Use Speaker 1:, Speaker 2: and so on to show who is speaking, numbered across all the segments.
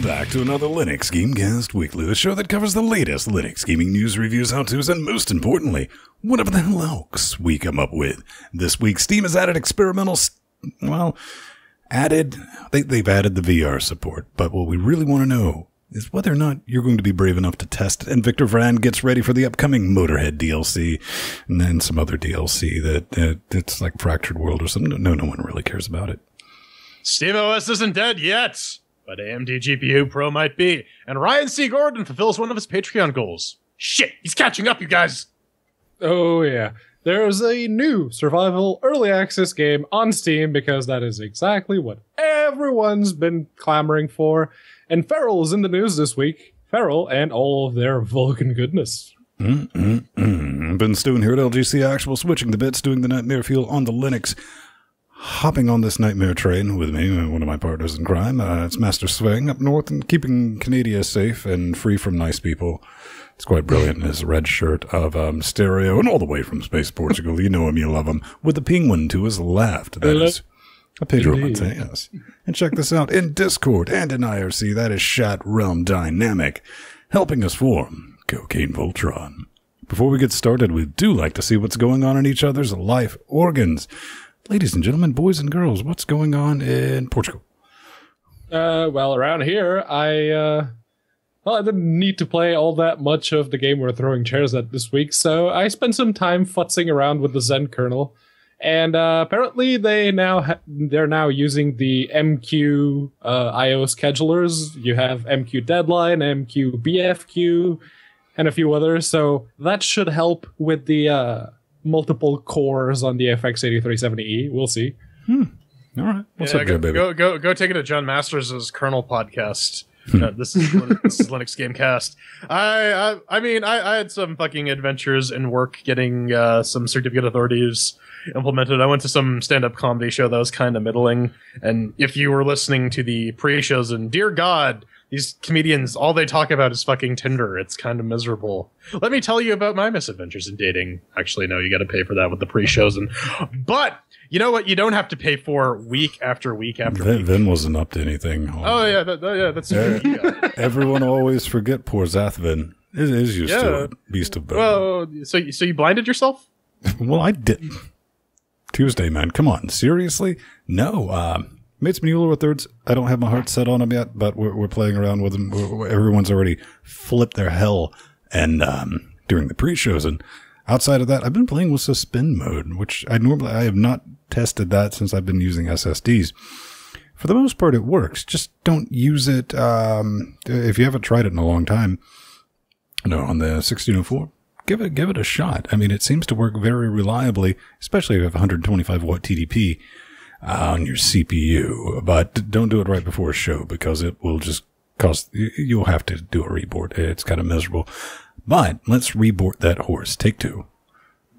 Speaker 1: back to another LinuxGameCast Weekly, the show that covers the latest Linux gaming news, reviews, how-tos, and most importantly, whatever the hell else we come up with. This week, Steam has added they've added the VR support, but what we really want to know is whether or not you're going to be brave enough to test it. And Victor Vrand gets ready for the upcoming Motorhead DLC, and then some other DLC that it's like Fractured World or something. No one really cares about it.
Speaker 2: SteamOS isn't dead yet, but AMD GPU Pro might be. And Ryan C. Gordon fulfills one of his Patreon goals. Shit, he's catching up, you guys.
Speaker 3: Oh, yeah. There's a new survival early access game on Steam because that is exactly what everyone's been clamoring for. And Feral is in the news this week. Feral and all of their Vulkan goodness.
Speaker 1: Ben Stone here at LGC Actual, switching the bits, doing the Nightmare Fuel on the Linux. Hopping on this nightmare train with me, one of my partners in crime. It's Master Swing up north and keeping Canada safe and free from nice people. It's quite brilliant in his red shirt of stereo and all the way from Space Portugal. You know him, you love him. With the penguin to his left. That is a Pedro Montes. And check this out. In Discord and in IRC, that is Shat Realm Dynamic, helping us form Cocaine Voltron. Before we get started, we do like to see what's going on in each other's life organs. Ladies and gentlemen, boys and girls, what's going on in Portugal?
Speaker 3: Well, around here, I didn't need to play all that much of the game we're throwing chairs at this week, so I spent some time futzing around with the Zen kernel. And apparently they're now using the MQ IO schedulers. You have MQ Deadline, MQ BFQ, and a few others. So that should help with the multiple cores on the FX8370E. We'll see.
Speaker 1: All right. What's up, Joe, baby?
Speaker 2: Go take it to John Masters' Kernel podcast. This is Linux Gamecast. I mean, I had some fucking adventures in work getting some certificate authorities implemented. I went to some stand-up comedy show that was kind of middling, and if you were listening to the pre-shows, and dear God, these comedians, all they talk about is fucking Tinder. It's kind of miserable. Let me tell you about my misadventures in dating. Actually, no, you got to pay for that with the pre-shows, but you know what? You don't have to pay for week after week after week.
Speaker 1: Then wasn't up to anything.
Speaker 2: Oh yeah, that's
Speaker 1: everyone always forget poor Zathvin. It is used to it. Beast of bone.
Speaker 2: Well, so you blinded yourself?
Speaker 1: Well, I didn't. Tuesday, man. Come on. Seriously? No. Mates Mueller with thirds. I don't have my heart set on them yet, but we're playing around with them. Everyone's already flipped their hell and during the pre-shows. And outside of that, I've been playing with suspend mode, which I have not tested that since I've been using SSDs. For the most part, it works. Just don't use it if you haven't tried it in a long time. No, on the 1604. Give it a shot. I mean, it seems to work very reliably, especially if you have 125 watt TDP on your CPU. But don't do it right before a show because it will just cost. You'll have to do a reboot. It's kind of miserable. But let's reboot that horse. Take two.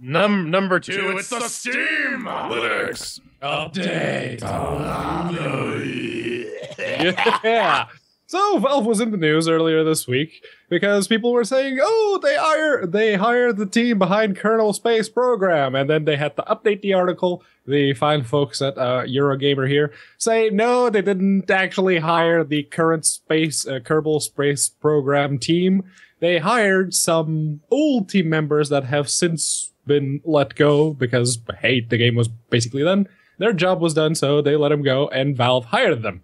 Speaker 2: Number two. It's the Steam
Speaker 1: Linux
Speaker 3: update. Yeah. So Valve was in the news earlier this week because people were saying, "Oh, they hired the team behind Kernel Space Program," and then they had to update the article. The fine folks at Eurogamer here say, "No, they didn't actually hire the current Kerbal Space Program team. They hired some old team members that have since been let go because, hey, the game was basically done. Their job was done, so they let them go, and Valve hired them."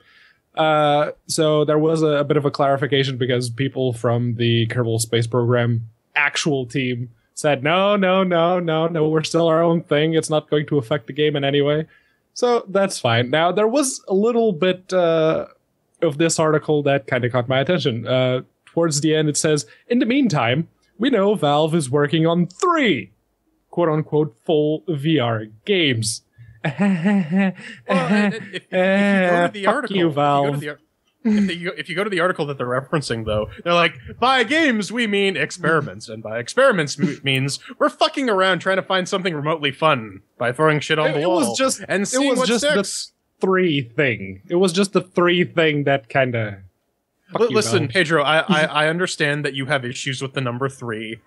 Speaker 3: So there was a bit of a clarification because people from the Kerbal Space Program actual team said, no, we're still our own thing. It's not going to affect the game in any way. So that's fine. Now, there was a little bit of this article that kind of caught my attention. Towards the end, it says, "In the meantime, we know Valve is working on 3 quote-unquote full VR games."
Speaker 2: If you go to the article,
Speaker 3: you, Valve.
Speaker 2: If you go to the article that they're referencing, though, they're like, by games we mean experiments, and by experiments means we're fucking around trying to find something remotely fun by throwing shit on the wall.
Speaker 3: It was just
Speaker 2: sticks.
Speaker 3: The 3 thing. It was just the 3 thing that kind of.
Speaker 2: Listen, Pedro, I understand that you have issues with the number 3,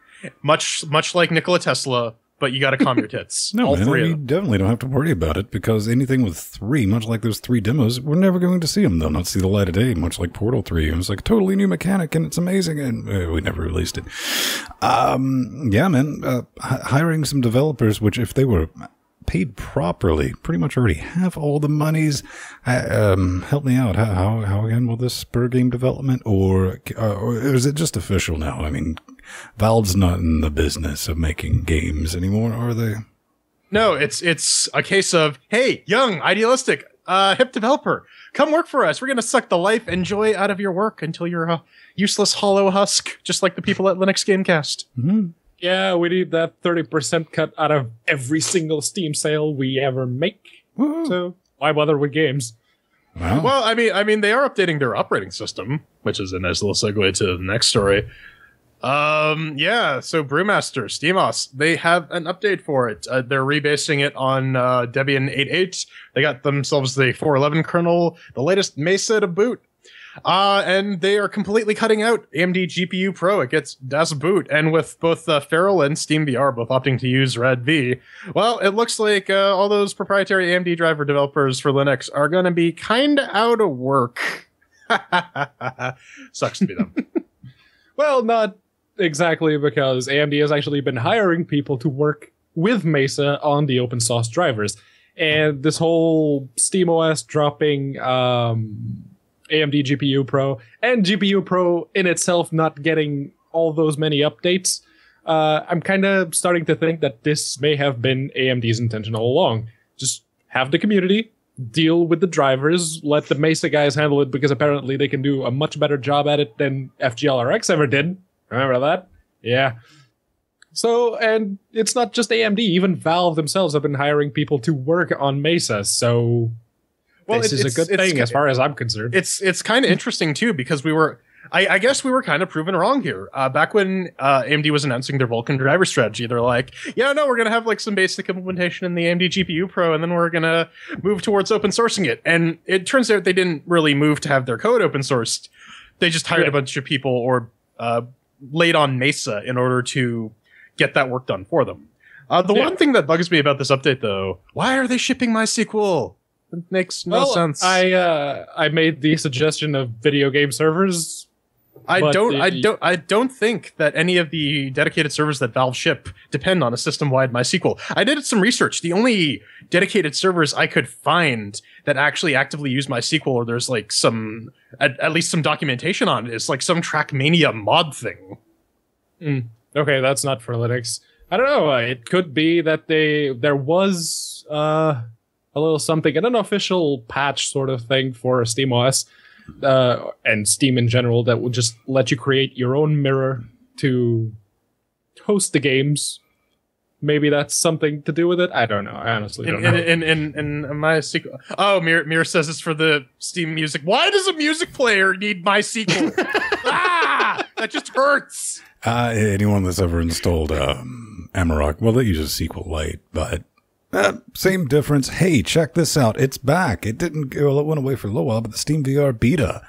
Speaker 2: much like Nikola Tesla. but you got to calm your tits.
Speaker 1: No,
Speaker 2: All
Speaker 1: man,
Speaker 2: three of
Speaker 1: you
Speaker 2: them.
Speaker 1: definitely don't have to worry about it because anything with 3, much like those 3 demos, we're never going to see them. They'll not see the light of day, much like Portal 3. It was like a totally new mechanic and it's amazing, and we never released it. Yeah, man, hiring some developers, which if they were paid properly, pretty much already have all the monies. Help me out. How again will this spur game development, or is it just official now? I mean, Valve's not in the business of making games anymore, are they?
Speaker 2: No, it's a case of, hey, young, idealistic, hip developer, come work for us. We're going to suck the life and joy out of your work until you're a useless hollow husk, just like the people at LinuxGameCast.
Speaker 1: Mm-hmm.
Speaker 3: Yeah, we need that 30% cut out of every single Steam sale we ever make.
Speaker 1: Woo-hoo.
Speaker 3: So why bother with games?
Speaker 1: Wow.
Speaker 2: Well, I mean, they are updating their operating system, which is a nice little segue to the next story. Yeah, so Brewmaster, SteamOS, they have an update for it. They're rebasing it on Debian 8.8. They got themselves the 4.11 kernel, the latest Mesa to boot. And they are completely cutting out AMD GPU Pro. It gets Das Boot. And with both Feral and SteamVR both opting to use RADV, well, it looks like all those proprietary AMD driver developers for Linux are going to be kind of out of work. Sucks to be them.
Speaker 3: Well, not exactly, because AMD has actually been hiring people to work with Mesa on the open source drivers. And this whole SteamOS dropping AMD GPU Pro and GPU Pro in itself not getting all those many updates, I'm kind of starting to think that this may have been AMD's intention all along. Just have the community deal with the drivers, let the Mesa guys handle it, because apparently they can do a much better job at it than FGLRX ever did. Remember that? Yeah. So, and it's not just AMD, even Valve themselves have been hiring people to work on Mesa, so well, this is a good thing as far as I'm concerned.
Speaker 2: It's kind of interesting too, because I guess we were kind of proven wrong here. Back when AMD was announcing their Vulkan driver strategy, they're like, yeah, no, we're going to have like some basic implementation in the AMD GPU Pro, and then we're going to move towards open sourcing it. And it turns out they didn't really move to have their code open sourced. They just hired a bunch of people or laid on Mesa in order to get that work done for them. The one thing that bugs me about this update, though, why are they shipping MySQL? It makes no sense.
Speaker 3: I made the suggestion of video game servers.
Speaker 2: I don't think that any of the dedicated servers that Valve ship depend on a system-wide MySQL. I did some research. The only dedicated servers I could find that actually actively use MySQL, or there's like some at least some documentation on it, is like some Trackmania mod thing.
Speaker 3: Okay, that's not for Linux. I don't know. It could be that there was a little something, an unofficial patch sort of thing for SteamOS and Steam in general that would just let you create your own mirror to host the games. Maybe that's something to do with it. I don't know. I honestly don't know.
Speaker 2: In MySQL. Oh, Mir says it's for the Steam Music. Why does a music player need MySQL? That just hurts.
Speaker 1: Anyone that's ever installed Amarok, well, they use SQLite, but same difference. Hey, check this out. It's back. It went away for a little while, but the SteamVR beta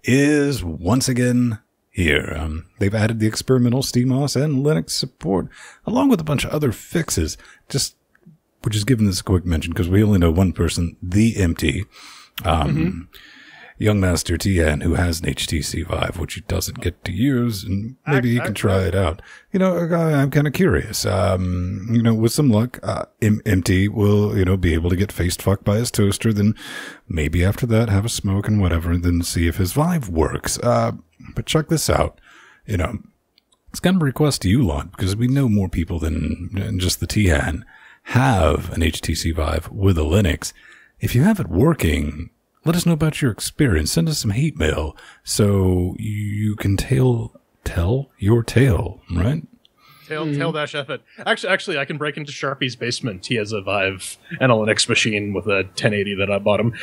Speaker 1: is once again here. They've added the experimental SteamOS and Linux support, along with a bunch of other fixes. We're just giving this a quick mention because we only know one person, the Empty, young master TN, who has an HTC Vive, which he doesn't get to use, and maybe he can try it out. I'm kind of curious. With some luck, Empty will, be able to get faced fucked by his toaster, then maybe after that have a smoke and whatever, and then see if his Vive works. But check this out. It's kind of a request to you lot, because we know more people than just the TN have an HTC Vive with a Linux. If you have it working, let us know about your experience. Send us some hate mail so you can tell your tale, right?
Speaker 2: Tail-F it. Actually, I can break into Sharpie's basement. He has a Vive and a Linux machine with a 1080 that I bought him.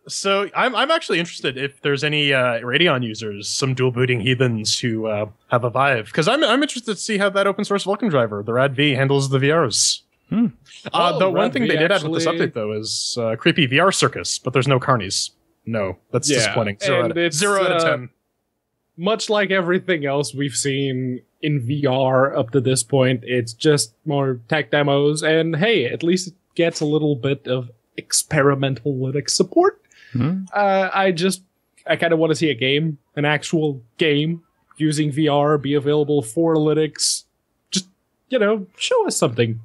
Speaker 2: So I'm actually interested if there's any Radeon users, some dual booting heathens who have a Vive, because I'm interested to see how that open source Vulkan driver, the RADV, handles the VRs. The one thing they did add with this update, though, is creepy VR circus, but there's no carnies. No, that's disappointing. 0 out of 10.
Speaker 3: much like everything else we've seen in VR up to this point, it's just more tech demos, and hey, at least it gets a little bit of experimental Linux support. I kind of want to see a game, an actual game using VR, be available for Linux. Just, show us something.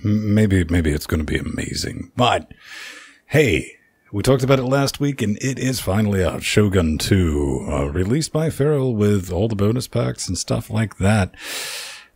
Speaker 1: Maybe it's going to be amazing. But, hey, we talked about it last week, and it is finally out. Shogun 2, released by Feral with all the bonus packs and stuff like that.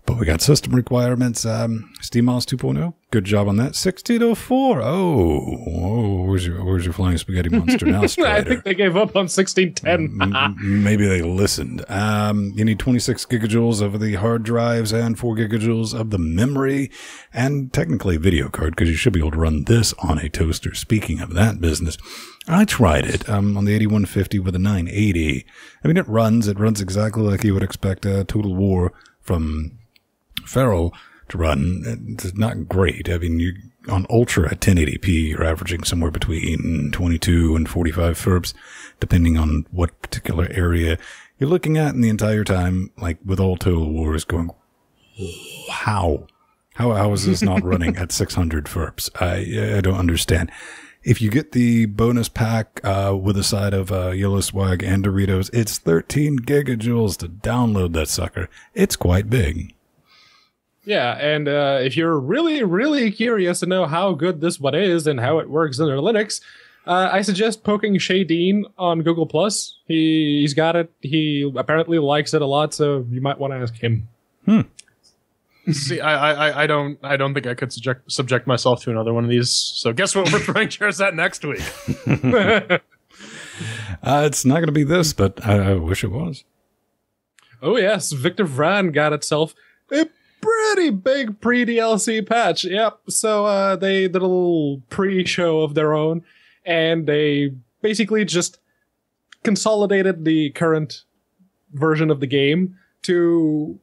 Speaker 1: But we got system requirements. SteamOS 2.0. Good job on that. 1604. Oh, where's your flying spaghetti monster now, Strider?
Speaker 3: I think they gave up on 1610.
Speaker 1: Maybe they listened. You need 26 gigajoules of the hard drives and 4 gigajoules of the memory, and technically a video card, because you should be able to run this on a toaster. Speaking of that business, I tried it on the 8150 with a 980. I mean, it runs exactly like you would expect a Total War from Feral to run. It's not great. I mean, on Ultra at 1080p, you're averaging somewhere between 22 and 45 FERPs, depending on what particular area you're looking at. And the entire time, like with all Total Wars, going, how is this not running at 600 FERPs? I don't understand. If you get the bonus pack with a side of Yellow Swag and Doritos, it's 13 gigajoules to download that sucker. It's quite big.
Speaker 3: Yeah, and if you're really, really curious to know how good this one is and how it works under Linux, I suggest poking Shadeen on Google+. He's got it. He apparently likes it a lot, so you might want to ask him.
Speaker 2: See, I don't think I could subject myself to another one of these. So guess what we're throwing chairs at next week?
Speaker 1: It's not going to be this, but I wish it was.
Speaker 3: Oh yes, Victor Vran got itself a pretty big pre-DLC patch. Yep. So they did a little pre-show of their own, and they basically just consolidated the current version of the game to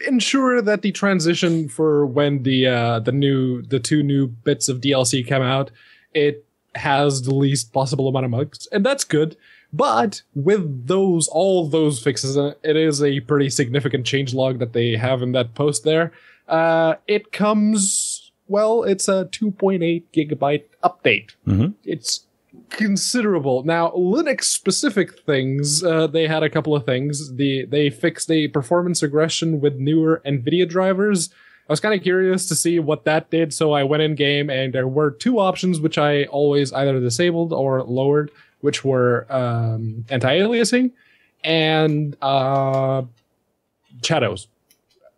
Speaker 3: ensure that the transition for when the two new bits of DLC come out, it has the least possible amount of bugs, and that's good. But with all those fixes, it is a pretty significant changelog that they have in that post there. It comes, it's a 2.8 gigabyte update. It's considerable. Now, Linux-specific things, they had a couple of things. They fixed a performance regression with newer NVIDIA drivers. I was kind of curious to see what that did, so I went in-game, and there were two options which I always either disabled or lowered, which were anti-aliasing and shadows.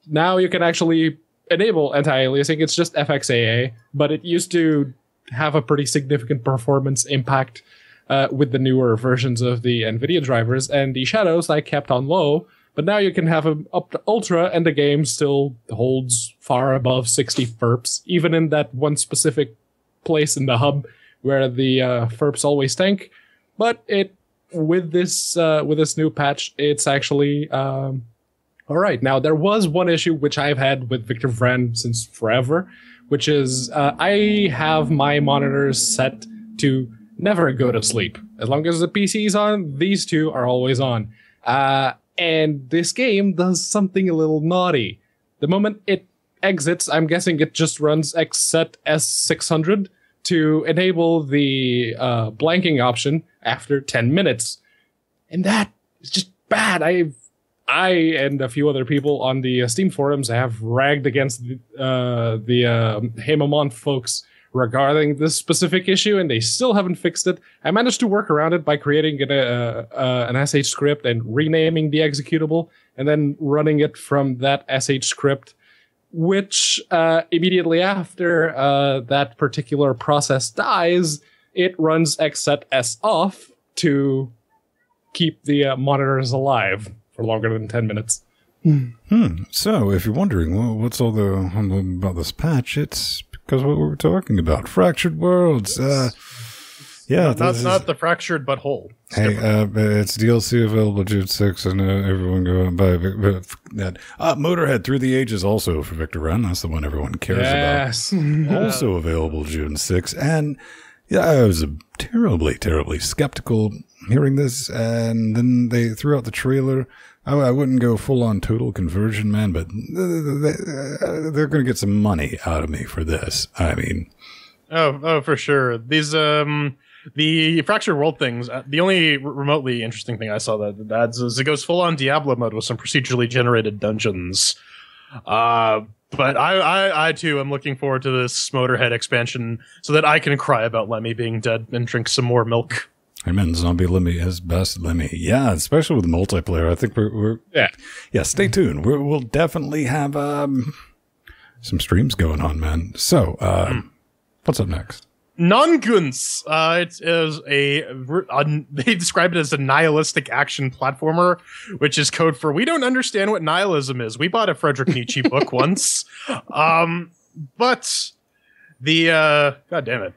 Speaker 3: Now you can actually enable anti-aliasing. It's just FXAA, but it used to have a pretty significant performance impact with the newer versions of the NVIDIA drivers, and the shadows I kept on low, but now you can have them up to ultra, and the game still holds far above 60 FERPs, even in that one specific place in the hub where the FERPs always tank. But with this new patch, it's actually all right. Now, there was one issue which I've had with Victor Vran since forever, which is I have my monitors set to never go to sleep. As long as the PC is on, these two are always on. And this game does something a little naughty. The moment it exits, I'm guessing it just runs xset S600 to enable the blanking option after 10 minutes. And that is just bad. I and a few other people on the Steam forums have ragged against the Hemamont folks regarding this specific issue, and they still haven't fixed it. I managed to work around it by creating an SH script and renaming the executable, and then running it from that SH script, which immediately after that particular process dies, it runs xset S off to keep the monitors alive for longer than 10 minutes.
Speaker 1: So, if you're wondering, well, what's all about this patch, it's because of what we were talking about. Fractured Worlds. Yeah.
Speaker 2: Not the fractured but whole.
Speaker 1: Hey, it's DLC available June 6th, and everyone go and buy that. Motorhead Through the Ages also for Victor Vran. That's the one everyone cares about. Also available June 6th. And Yeah, I was terribly, terribly skeptical hearing this, and then they threw out the trailer. I wouldn't go full-on total conversion, man, but they're going to get some money out of me for this. I mean...
Speaker 2: Oh, for sure. These, the Fractured World things, the only remotely interesting thing I saw that adds is it goes full-on Diablo mode with some procedurally generated dungeons. But I too am looking forward to this Motorhead expansion so that I can cry about Lemmy being dead and drink some more milk.
Speaker 1: Amen. Zombie Lemmy is best Lemmy. Yeah, especially with multiplayer. I think we're stay tuned. We'll definitely have some streams going on, man. So, what's up next?
Speaker 2: Non-Guns. It is they describe it as a nihilistic action platformer, which is code for we don't understand what nihilism is. We bought a Friedrich Nietzsche book once. But the God damn it.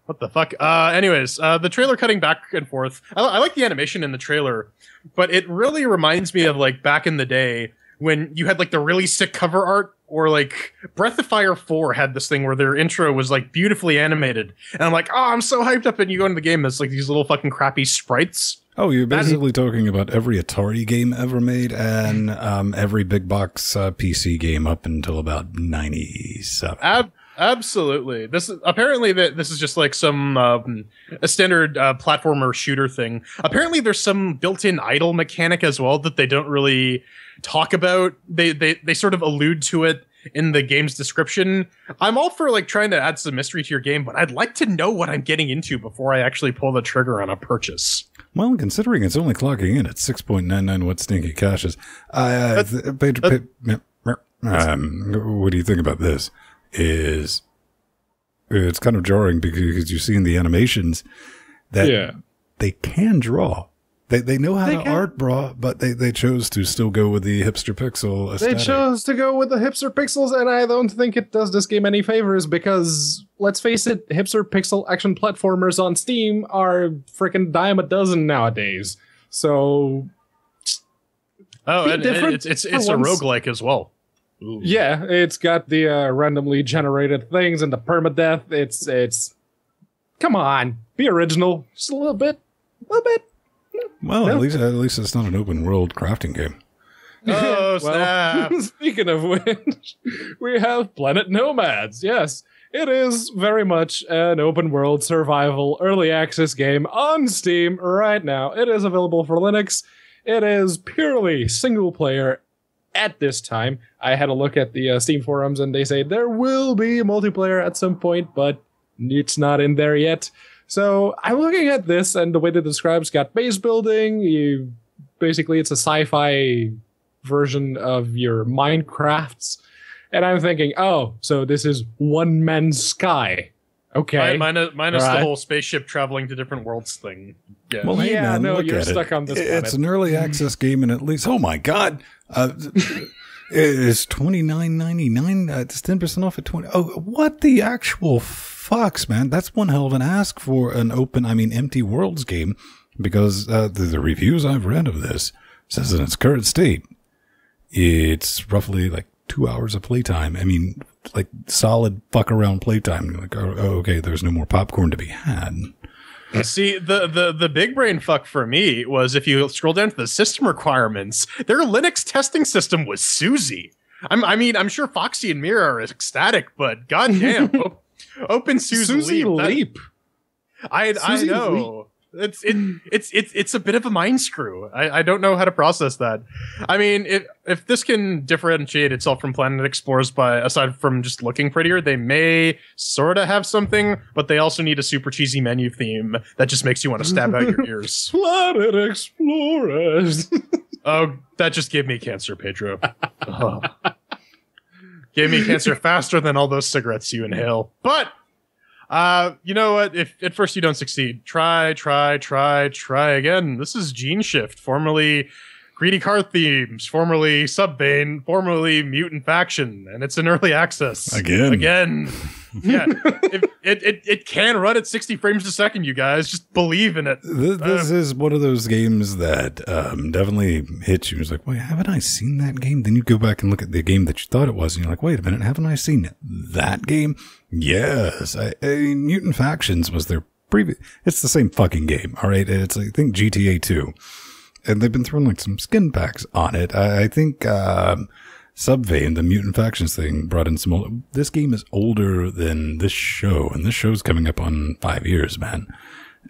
Speaker 2: What the fuck? Anyways, the trailer cutting back and forth. I like the animation in the trailer, but it really reminds me of like back in the day when you had like the really sick cover art, or like Breath of Fire 4 had this thing where their intro was like beautifully animated. And I'm like, oh, I'm so hyped up. And you go into the game, it's like these little fucking crappy sprites.
Speaker 1: Oh, you're basically talking about every Atari game ever made and every big box PC game up until about 97.
Speaker 2: Absolutely. This is just like some a standard platformer shooter thing. Apparently, there's some built-in idle mechanic as well that they don't really talk about. They sort of allude to it in the game's description. I'm all for like trying to add some mystery to your game, but I'd like to know what I'm getting into before I actually pull the trigger on a purchase.
Speaker 1: Well, considering it's only clocking in at 6.99 watt stinky caches, what do you think about this? It's kind of jarring because you see in the animations that they can draw. They know how to art draw, but they chose to still go with the hipster pixel aesthetic.
Speaker 3: They chose to go with the hipster pixels, and I don't think it does this game any favors because, let's face it, hipster pixel action platformers on Steam are freaking dime a dozen nowadays. So,
Speaker 2: and it's a roguelike as well. Ooh.
Speaker 3: Yeah, it's got the randomly generated things and the permadeath. It's come on, be original, just a little bit.
Speaker 1: Well, at least it's not an open world crafting game.
Speaker 2: Oh, snap.
Speaker 3: Speaking of which, we have Planet Nomads. Yes, it is very much an open world survival early access game on Steam right now. It is available for Linux. It is purely single player at this time. I had a look at the Steam forums and they say there will be multiplayer at some point, but it's not in there yet. So I'm looking at this, and the way it describes got base building. Basically, it's a sci-fi version of your Minecrafts. And I'm thinking, oh, so this is One Man's Sky. Okay.
Speaker 2: Minus the whole spaceship traveling to different worlds thing. Yeah.
Speaker 1: Well, hey, man,
Speaker 3: no,
Speaker 1: look
Speaker 3: you're
Speaker 1: at
Speaker 3: stuck on this planet.
Speaker 1: It's an early access game, and at least, oh my God, it's $29.99. It's 10% off at 20. Oh, what the actual fucks, man? That's one hell of an ask for an empty worlds game, because the reviews I've read of this says in its current state, it's roughly like 2 hours of playtime. I mean, like solid fuck around playtime. Like, oh, okay, there's no more popcorn to be had.
Speaker 2: See, the big brain fuck for me was if you scroll down to the system requirements, their Linux testing system was SUSE. I'm sure Foxy and Mira are ecstatic, but goddamn, OpenSUSE Leap. I know. It's a bit of a mind screw. I don't know how to process that. I mean, if this can differentiate itself from Planet Explorers aside from just looking prettier, they may sort of have something, but they also need a super cheesy menu theme that just makes you want to stab out your ears.
Speaker 3: Planet Explorers.
Speaker 2: Oh, that just gave me cancer, Pedro. Oh. Gave me cancer faster than all those cigarettes you inhale. But you know what? If at first you don't succeed, try again. This is Gene Shift, formerly Greedy Car Themes, formerly Subbane, formerly Mutant Faction, and it's in early access.
Speaker 1: Again.
Speaker 2: Yeah, it can run at 60 frames a second, you guys. Just believe in it.
Speaker 1: This is one of those games that definitely hits you. It's like, wait, haven't I seen that game? Then you go back and look at the game that you thought it was, and you're like, wait a minute, haven't I seen that game? Yes. I mean, Mutant Factions was their previous. It's the same fucking game, all right? It's, I think, GTA 2. And they've been throwing like some skin packs on it. I think Subvein, the Mutant Factions thing, brought in some. This game is older than this show, and this show's coming up on 5 years, man.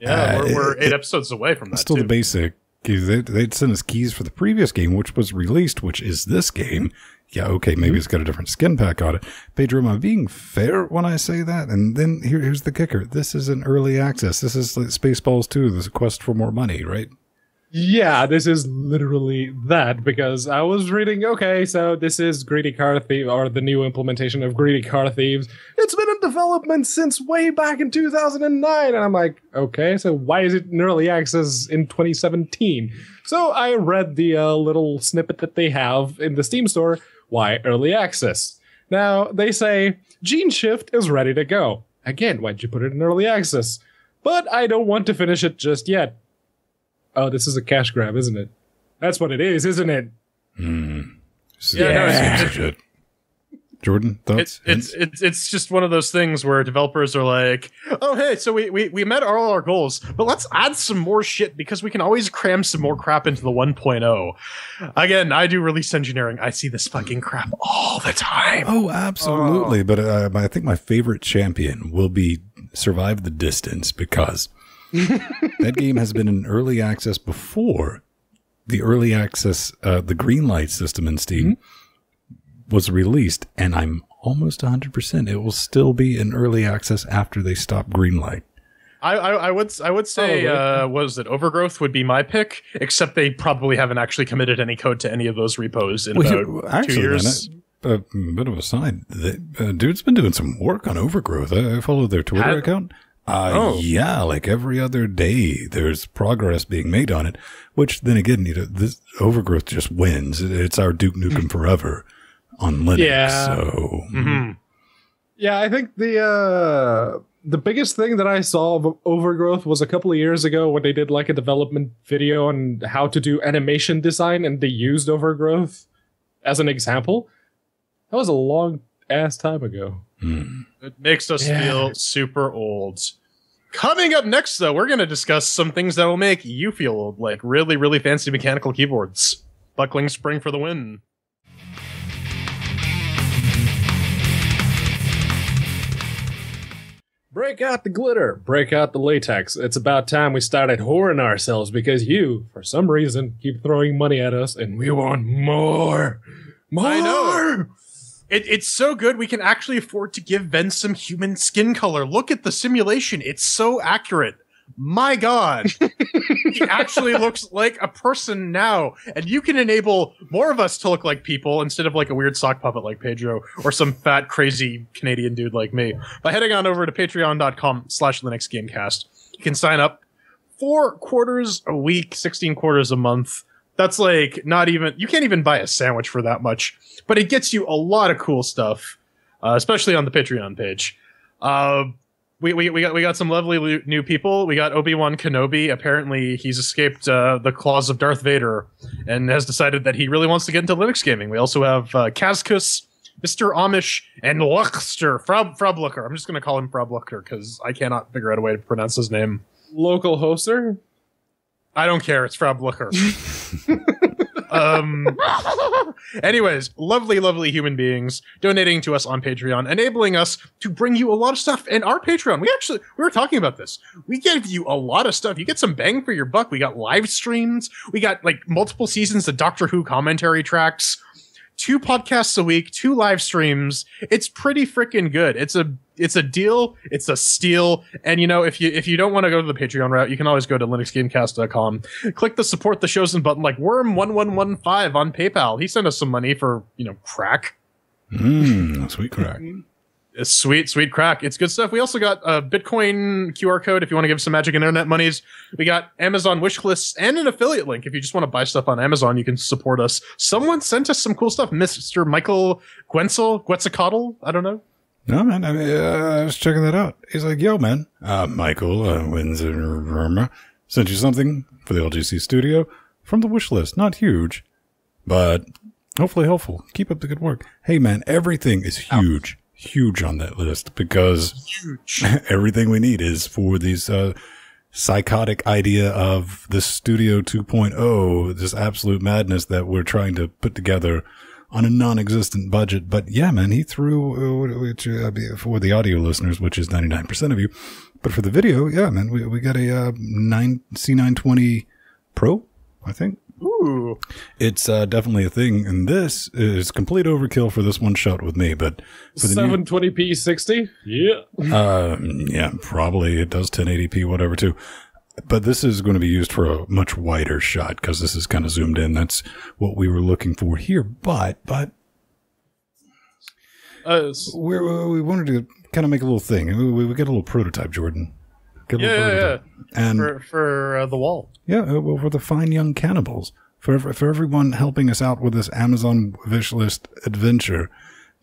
Speaker 2: Yeah, we're 8 episodes away from that.
Speaker 1: Still the basic. They'd sent us keys for the previous game, which was released, which is this game. Yeah, okay, maybe it's got a different skin pack on it. Pedro, am I being fair when I say that? And then here's the kicker. This is an early access. This is like Spaceballs 2. There's a quest for more money, right?
Speaker 3: Yeah, this is literally that, because I was reading, okay, so this is Greedy Car Thief, or the new implementation of Greedy Car Thieves. It's been in development since way back in 2009, and I'm like, okay, so why is it in early access in 2017? So I read the little snippet that they have in the Steam store, why early access? Now, they say, Gene Shift is ready to go. Again, why'd you put it in early access? But I don't want to finish it just yet. Oh, this is a cash grab, isn't it? That's what it is, isn't it?
Speaker 2: Yeah.
Speaker 1: Jordan, thoughts?
Speaker 2: It's just one of those things where developers are like, oh, hey, so we met all our goals, but let's add some more shit because we can always cram some more crap into the 1.0. Again, I do release engineering. I see this fucking crap all the time.
Speaker 1: Oh, absolutely. But I think my favorite champion will be Survive the Distance, because that game has been in early access before the early access, the green light system in Steam was released, and I'm almost 100% it will still be in early access after they stop green light.
Speaker 2: I would say was it Overgrowth would be my pick, except they probably haven't actually committed any code to any of those repos in about 2 years.
Speaker 1: A bit of a side, dude's been doing some work on Overgrowth. I follow their Twitter account. Yeah, like every other day there's progress being made on it, which then again, this Overgrowth just wins. It's our Duke Nukem Forever on Linux. Yeah. So
Speaker 3: yeah, I think the biggest thing that I saw of Overgrowth was a couple of years ago when they did like a development video on how to do animation design, and they used Overgrowth as an example. That was a long ass time ago.
Speaker 2: It makes us feel super old. Coming up next, though, we're going to discuss some things that will make you feel old, like really, really fancy mechanical keyboards. Buckling spring for the win.
Speaker 3: Break out the glitter. Break out the latex. It's about time we started whoring ourselves, because you, for some reason, keep throwing money at us, and we want more. More!
Speaker 2: I know. It's so good, we can actually afford to give Ben some human skin color. Look at the simulation. It's so accurate. My God. He actually looks like a person now. And you can enable more of us to look like people instead of like a weird sock puppet like Pedro or some fat, crazy Canadian dude like me. By heading on over to patreon.com/LinuxGameCast, you can sign up 4 quarters a week, 16 quarters a month. That's like not even, you can't even buy a sandwich for that much, but it gets you a lot of cool stuff, especially on the Patreon page. We got some lovely new people. We got Obi-Wan Kenobi. Apparently he's escaped the claws of Darth Vader and has decided that he really wants to get into Linux gaming. We also have Kazkus, Mr. Amish, and Luxter, Frablucker. I'm just going to call him Frablucker because I cannot figure out a way to pronounce his name.
Speaker 3: Local hoster?
Speaker 2: I don't care. It's Frablucker. Anyways, lovely human beings donating to us on Patreon, enabling us to bring you a lot of stuff. And our Patreon, we were talking about this. We give you a lot of stuff. You get some bang for your buck. We got live streams. We got like multiple seasons of Doctor Who commentary tracks, 2 podcasts a week, 2 live streams. It's pretty freaking good. It's a deal. It's a steal. And you know, if you don't want to go to the Patreon route, you can always go to linuxgamecast.com. Click the support the shows button, like Worm1115 on PayPal. He sent us some money for, crack.
Speaker 1: Sweet crack.
Speaker 2: Sweet crack. It's good stuff. We also got a Bitcoin QR code if you want to give some magic internet monies. We got Amazon wish lists and an affiliate link. If you just want to buy stuff on Amazon, you can support us. Someone sent us some cool stuff. Mr. Michael Quetzalcoatl. I don't know.
Speaker 1: No, man. I mean, I was checking that out. He's like, yo, man, Michael, Windsor, sent you something for the LGC studio from the wish list. Not huge, but hopefully helpful. Keep up the good work. Hey, man, everything is huge. Huge on that list because everything we need is for these psychotic idea of the Studio 2.0, this absolute madness that we're trying to put together on a non-existent budget. But yeah, man, he threw, which, for the audio listeners, which is 99% of you, but for the video, yeah, man, we got a C920 Pro, I think.
Speaker 2: Ooh.
Speaker 1: It's definitely a thing, and this is complete overkill for this one shot with me, but for the
Speaker 3: 720p 60? Yeah.
Speaker 1: Yeah, probably it does 1080p, whatever, too. But this is going to be used for a much wider shot, because this is kind of zoomed in. That's what we were looking for here, but we wanted to kind of make a little thing. We got a little prototype, Jordan.
Speaker 2: Yeah.
Speaker 1: And
Speaker 2: for the wall.
Speaker 1: Yeah, well, for the fine young cannibals, for everyone helping us out with this Amazon wish list adventure,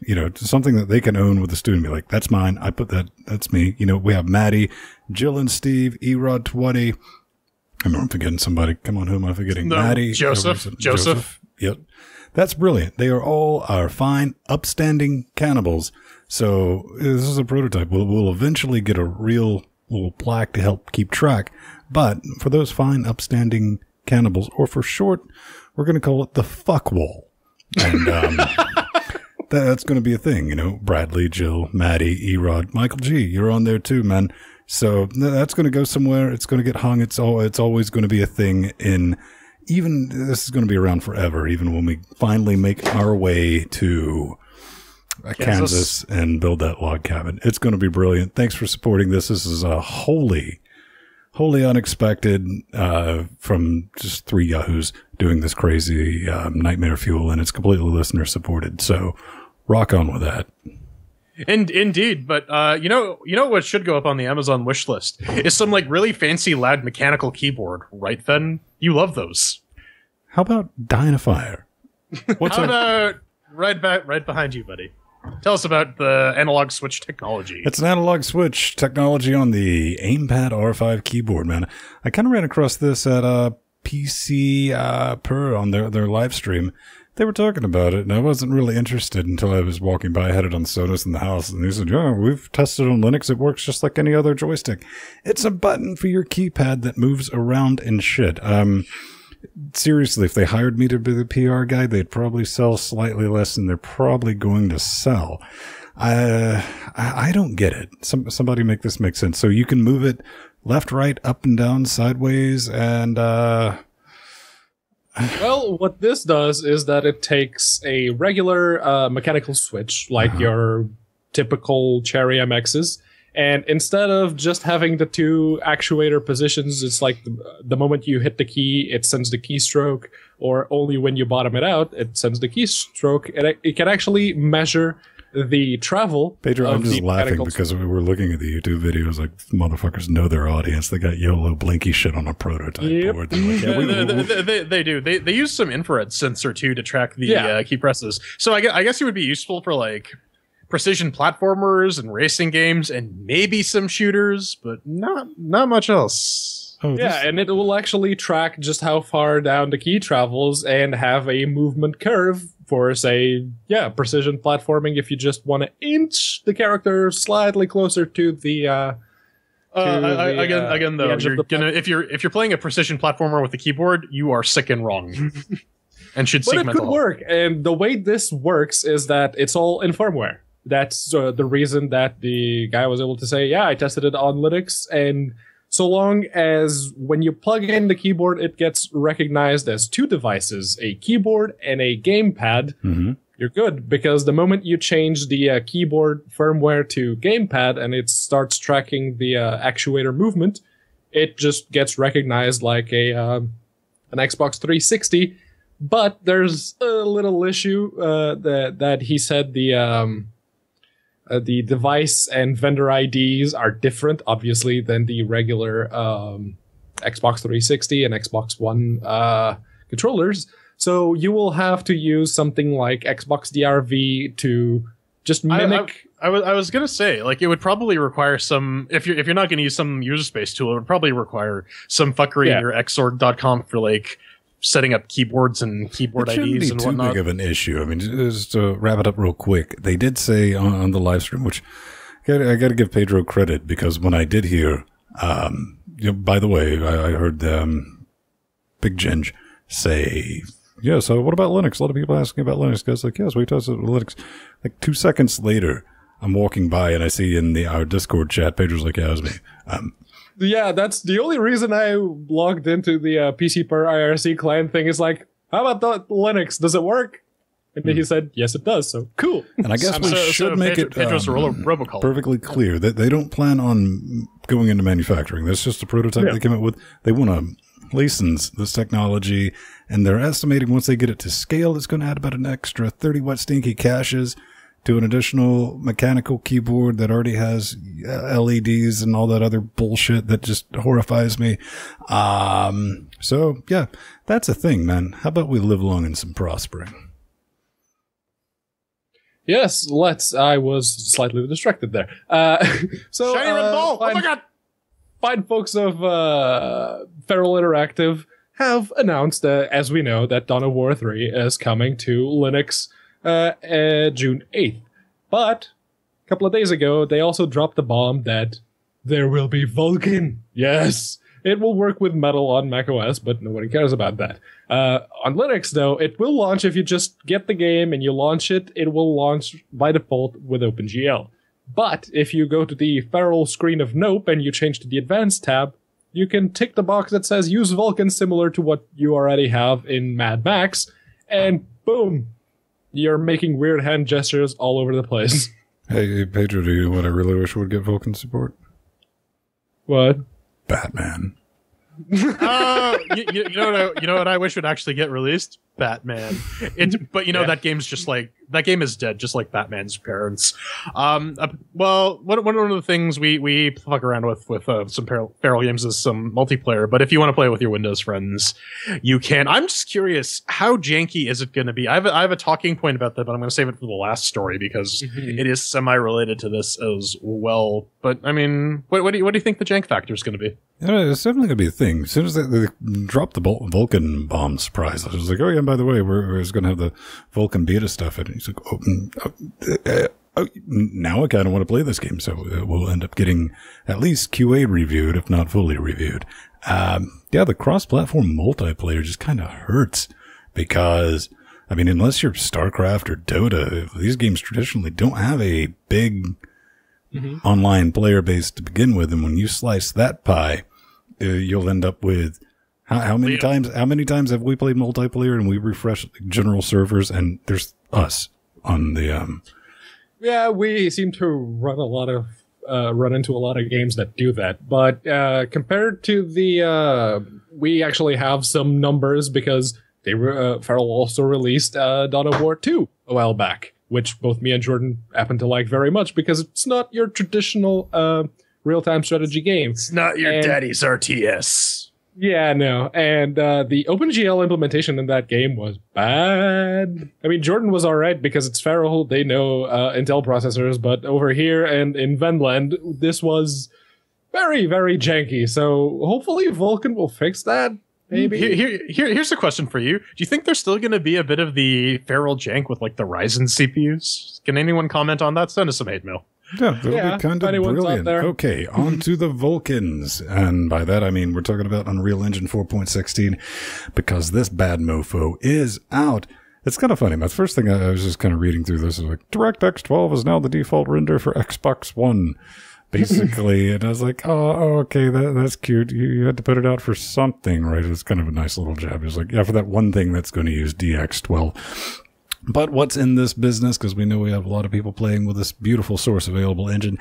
Speaker 1: you know, something that they can own with the student. Be like, that's mine. I put that. That's me. You know, we have Maddie, Jill, and Steve, Erod 20. I know I'm forgetting somebody. Come on, who am I forgetting?
Speaker 2: No,
Speaker 1: Maddie,
Speaker 2: Joseph.
Speaker 1: Yep, that's brilliant. They are all our fine, upstanding cannibals. So this is a prototype. We'll eventually get a real little plaque to help keep track. But for those fine, upstanding cannibals, or for short, we're going to call it the fuck wall. And that's going to be a thing, you know. Bradley, Jill, Maddie, Erod, Michael G, you're on there too, man. So that's going to go somewhere. It's going to get hung. It's always going to be a thing this is going to be around forever, even when we finally make our way to Kansas and build that log cabin. It's going to be brilliant. Thanks for supporting this. This is a wholly unexpected from just three yahoos doing this crazy nightmare fuel, and it's completely listener supported. So rock on with that.
Speaker 2: Indeed, but you know what should go up on the Amazon wish list is some like really fancy loud mechanical keyboard, right? Then you love those.
Speaker 1: How about Dynafire?
Speaker 2: How about right behind you, buddy? Tell us about the analog switch technology.
Speaker 1: It's an analog switch technology on the AimPad R5 keyboard, man. I kind of ran across this at PC Per on their live stream. They were talking about it, and I wasn't really interested until I was walking by. I had it on Sonos in the house, and they said, "Yeah, we've tested it on Linux. It works just like any other joystick. It's a button for your keypad that moves around and shit." Seriously, if they hired me to be the PR guy, they'd probably sell slightly less than they're probably going to sell. I don't get it. Somebody make this make sense. So you can move it left, right, up and down, sideways, and
Speaker 3: well, what this does is that it takes a regular mechanical switch, like your typical Cherry MXs, and instead of just having the two actuator positions, it's like the moment you hit the key, it sends the keystroke, or only when you bottom it out, it sends the keystroke. And it can actually measure the travel.
Speaker 1: Pedro, I'm just laughing because we were looking at the YouTube videos, like, motherfuckers know their audience. They got YOLO blinky shit on a prototype board. Like, yeah,
Speaker 2: they do. They use some infrared sensor, too, to track the key presses. So I guess it would be useful for, like, precision platformers and racing games and maybe some shooters, but not much else.
Speaker 3: Oh, yeah, and it will actually track just how far down the key travels and have a movement curve for, say, precision platforming if you just want to inch the character slightly closer to the
Speaker 2: again though, if you're playing a precision platformer with the keyboard, you are sick and wrong. And should seek mental help. But it could
Speaker 3: work, and the way this works is that it's all in firmware. That's the reason that the guy was able to say, yeah, I tested it on Linux, and so long as when you plug in the keyboard, it gets recognized as two devices, a keyboard and a gamepad, you're good. Because the moment you change the keyboard firmware to gamepad and it starts tracking the actuator movement, it just gets recognized like an Xbox 360. But there's a little issue that he said the device and vendor IDs are different, obviously, than the regular Xbox 360 and Xbox One controllers. So you will have to use something like Xbox DRV to Just mimic.
Speaker 2: I was gonna say, like, it would probably require some, if you're not gonna use some user space tool, it would probably require some fuckery in your xorg.com for like setting up keyboards and keyboard IDs and whatnot. It shouldn't be too big
Speaker 1: of an issue. I mean, just to wrap it up real quick, they did say on the live stream, which I got to give Pedro credit, because when I did hear, by the way, I heard Big Ginge say, yeah, so what about Linux? A lot of people asking about Linux. Guys, like, yes, we tested Linux. Like 2 seconds later, I'm walking by and I see in our Discord chat, Pedro's like, yeah, it was me.
Speaker 3: Yeah, that's the only reason I logged into the PC per IRC client thing, is like, how about the Linux? Does it work? And then he said, yes, it does. So cool.
Speaker 1: And I guess we should make it perfectly clear that they don't plan on going into manufacturing. That's just a prototype they came up with. They want to license this technology, and they're estimating once they get it to scale, it's going to add about an extra 30 watt stinky caches to an additional mechanical keyboard that already has LEDs and all that other bullshit that just horrifies me. So yeah, that's a thing, man. How about we live long and some prospering?
Speaker 3: Yes, let's. I was slightly distracted there. So,
Speaker 2: Shiny red ball! Oh my god!
Speaker 3: Fine folks of Feral Interactive have announced, as we know, that Dawn of War 3 is coming to Linux June 8th. But a couple of days ago, they also dropped the bomb that there will be Vulkan. Yes! It will work with Metal on macOS, but nobody cares about that. On Linux, though, it will launch if you just get the game and you launch it. It will launch by default with OpenGL. But if you go to the Feral screen of Nope and you change to the Advanced tab, you can tick the box that says use Vulkan similar to what you already have in Mad Max, and boom, you're making weird hand gestures all over the place.
Speaker 1: Hey, Pedro, do you know what I really wish would get Vulkan support?
Speaker 3: What?
Speaker 1: Batman.
Speaker 2: You know what I wish would actually get released? Batman. But you know, that game is dead, just like Batman's parents. Well, one of the things we fuck around with some feral games is some multiplayer. But if you want to play with your Windows friends, you can. I'm just curious, how janky is it going to be? I have a talking point about that, but I'm going to save it for the last story because it is semi-related to this as well. But I mean, what do you think the jank factor is going to be?
Speaker 1: It's definitely going to be a thing. As soon as they dropped the Vulkan bomb surprise, I was like, oh yeah, by the way, we're going to have the Vulkan beta stuff. And he's like, now I kind of want to play this game. So we'll end up getting at least QA reviewed, if not fully reviewed. Yeah, the cross-platform multiplayer just kind of hurts because, I mean, unless you're StarCraft or Dota, these games traditionally don't have a big online player base to begin with. And when you slice that pie, you'll end up with how many times have we played multiplayer and we refresh general servers and there's us on the
Speaker 3: yeah, we seem to run into a lot of games that do that, but compared to the we actually have some numbers because they were Feral also released Dawn of War 2 a while back, which both me and Jordan happen to like very much because it's not your traditional real-time strategy game.
Speaker 2: It's not your daddy's RTS.
Speaker 3: Yeah, no. And the OpenGL implementation in that game was bad. I mean, Jordan was alright because it's Feral. They know Intel processors. But over here and in Venland, this was very, very janky. So hopefully Vulkan will fix that. Maybe.
Speaker 2: Here's a question for you. Do you think there's still going to be a bit of the Feral jank with like the Ryzen CPUs? Can anyone comment on that? Send us some hate mail.
Speaker 1: Yeah, that'll be kind of brilliant. Okay, on to the Vulkans. And by that, I mean, we're talking about Unreal Engine 4.16 because this bad mofo is out. It's kind of funny. My first thing I was just kind of reading through this is like, DirectX 12 is now the default render for Xbox One, basically. And I was like, oh okay, that's cute. You had to put it out for something, right? It's kind of a nice little jab. It's like, yeah, for that one thing that's going to use DX12. But what's in this business, because we know we have a lot of people playing with this beautiful source available engine,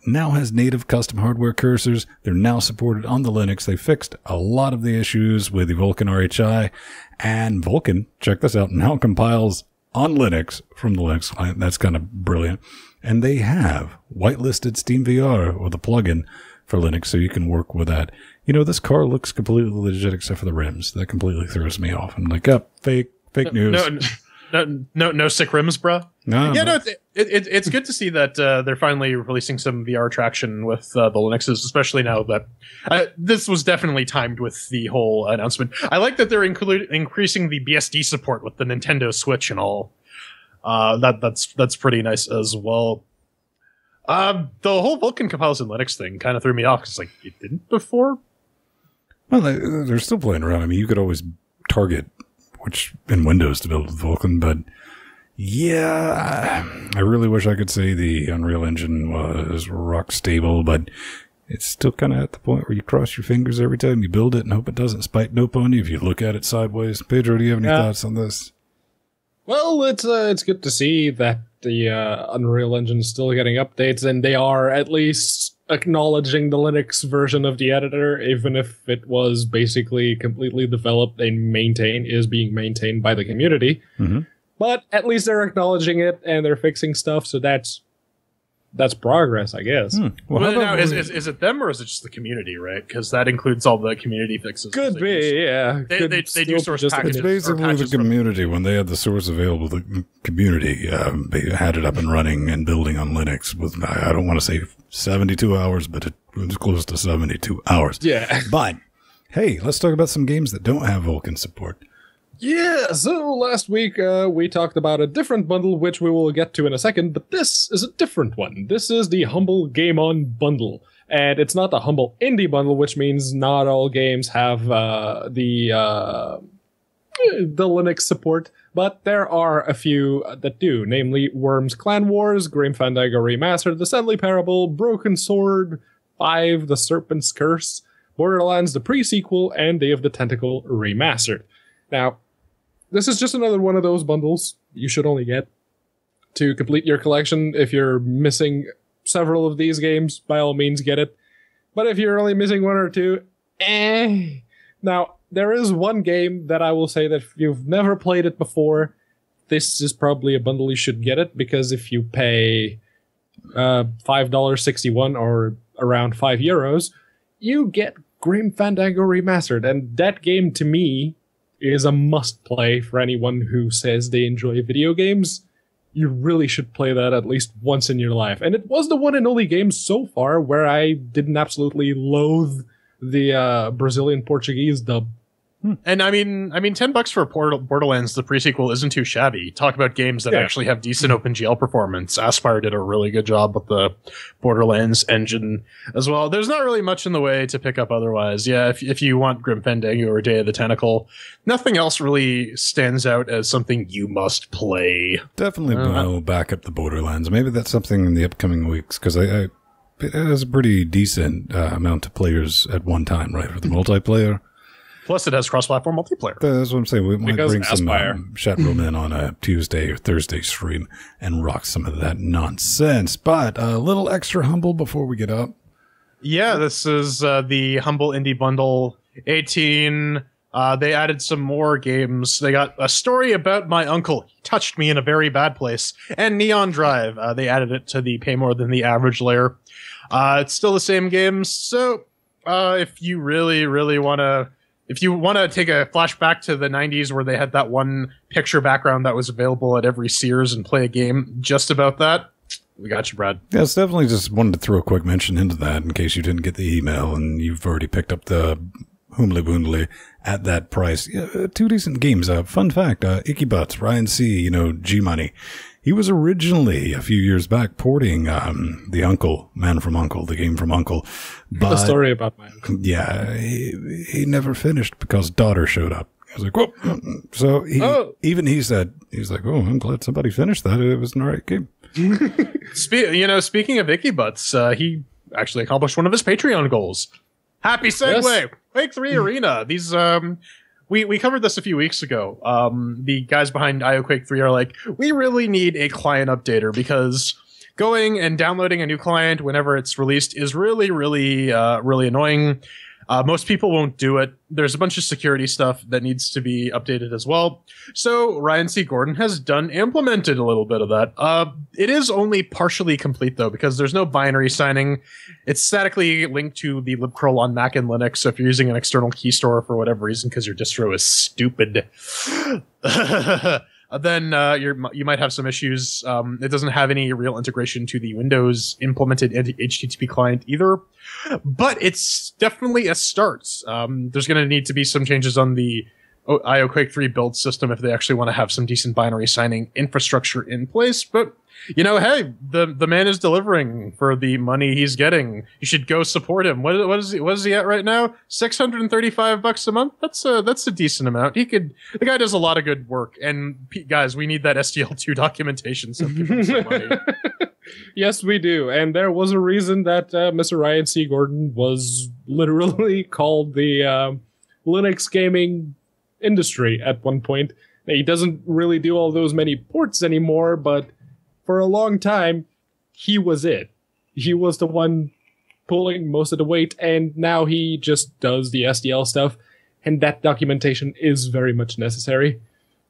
Speaker 1: now has native custom hardware cursors. They're now supported on the Linux. They fixed a lot of the issues with the Vulkan RHI. And Vulkan, check this out, now compiles on Linux from the Linux client. That's kind of brilliant. And they have whitelisted SteamVR with a plugin for Linux, so you can work with that. You know, this car looks completely legit except for the rims. That completely throws me off. I'm like, fake news.
Speaker 2: No sick rims, bruh.
Speaker 1: No,
Speaker 2: Yeah, no, it's good to see that they're finally releasing some VR traction with the Linuxes, especially now that this was definitely timed with the whole announcement. I like that they're increasing the BSD support with the Nintendo Switch and all. That's pretty nice as well. The whole Vulkan compiles in Linux thing kind of threw me off because like it didn't before.
Speaker 1: Well, they're still playing around. I mean, you could always target which in Windows to build with Vulkan, but yeah, I really wish I could say the Unreal Engine was rock stable, but it's still kind of at the point where you cross your fingers every time you build it and hope it doesn't spike nope on you if you look at it sideways. Pedro, do you have any thoughts on this?
Speaker 3: Well, it's good to see that the Unreal Engine is still getting updates, and they are at least acknowledging the Linux version of the editor, even if it was basically completely developed and is being maintained by the community. Mm-hmm. But at least they're acknowledging it and they're fixing stuff, so that's progress, I guess.
Speaker 2: Well, now, is it them or is it just the community, right? Because that includes all the community fixes.
Speaker 3: Could be, yeah.
Speaker 2: They do source packages.
Speaker 1: It's basically the community. When they had the source available, the community, they had it up and running and building on Linux with, I don't want to say 72 hours, but it was close to 72 hours.
Speaker 3: Yeah.
Speaker 1: But, hey, let's talk about some games that don't have Vulkan support.
Speaker 3: Yeah, so last week we talked about a different bundle, which we will get to in a second, but this is a different one. This is the Humble Game On bundle, and it's not the Humble Indie bundle, which means not all games have the Linux support, but there are a few that do, namely Worms Clan Wars, Grim Fandango Remastered, The Stanley Parable, Broken Sword 5, The Serpent's Curse, Borderlands the Pre-Sequel, and Day of the Tentacle Remastered. Now, this is just another one of those bundles you should only get to complete your collection. If you're missing several of these games, by all means get it. But if you're only missing one or two, Now, there is one game that I will say that if you've never played it before, this is probably a bundle you should get it, because if you pay $5.61 or around €5, you get Grim Fandango Remastered. And that game, to me, is a must-play for anyone who says they enjoy video games. You really should play that at least once in your life. And it was the one and only game so far where I didn't absolutely loathe the Brazilian Portuguese dub.
Speaker 2: And I mean, $10 for Borderlands, the pre-sequel, isn't too shabby. Talk about games that actually have decent OpenGL performance. Aspire did a really good job with the Borderlands engine as well. There's not really much in the way to pick up otherwise. Yeah, if you want Grim Fandango or Day of the Tentacle, nothing else really stands out as something you must play.
Speaker 1: Definitely back up the Borderlands. Maybe that's something in the upcoming weeks, because it has a pretty decent amount of players at one time, right, for the multiplayer.
Speaker 2: Plus, it has cross-platform multiplayer.
Speaker 1: That's what I'm saying. We might bring some chat room in on a Tuesday or Thursday stream and rock some of that nonsense. But a little extra humble before we get up.
Speaker 2: Yeah, this is the Humble Indie Bundle 18. They added some more games. They got A Story About My Uncle. He touched me in a very bad place. And Neon Drive. They added it to the pay more than the average layer. It's still the same games. So if you really want to... If you want to take a flashback to the 90s where they had that one picture background that was available at every Sears and play a game just about that, we got you, Brad.
Speaker 1: Yeah, it's definitely just wanted to throw a quick mention into that in case you didn't get the email and you've already picked up the Hoomly Boondly at that price. Yeah, two decent games. Fun fact, Icky Butts, Ryan C., G-Money. He was originally, a few years back, porting the Uncle, Man from Uncle, the game from Uncle. But,
Speaker 3: The Story About My Uncle.
Speaker 1: Yeah, he never finished because daughter showed up. I was like, whoa. So even he said, he's like, oh, I'm glad somebody finished that. It was an alright game.
Speaker 2: Speaking of Icky Butts, he actually accomplished one of his Patreon goals. Happy segue! Yes. Quake 3 Arena. These, We covered this a few weeks ago. The guys behind IO Quake 3 are like, we really need a client updater because going and downloading a new client whenever it's released is really annoying. Most people won't do it. There's a bunch of security stuff that needs to be updated as well. So Ryan C. Gordon has implemented a little bit of that. It is only partially complete though, because there's no binary signing. It's statically linked to the libcurl on Mac and Linux. So if you're using an external key store for whatever reason, because your distro is stupid, then you might have some issues. It doesn't have any real integration to the Windows implemented HTTP client either, but it's definitely a start. There's going to need to be some changes on the IO Quake 3 build system if they actually want to have some decent binary signing infrastructure in place. But hey, the man is delivering for the money he's getting. You should go support him. What is he at right now? $635 a month. That's a decent amount. The guy does a lot of good work. And guys, we need that SDL2 documentation. So give him some money.
Speaker 3: Yes, we do. And there was a reason that Mr. Ryan C. Gordon was literally called the Linux gaming industry at one point. He doesn't really do all those many ports anymore, but for a long time, he was it. He was the one pulling most of the weight, and now he just does the SDL stuff, and that documentation is very much necessary.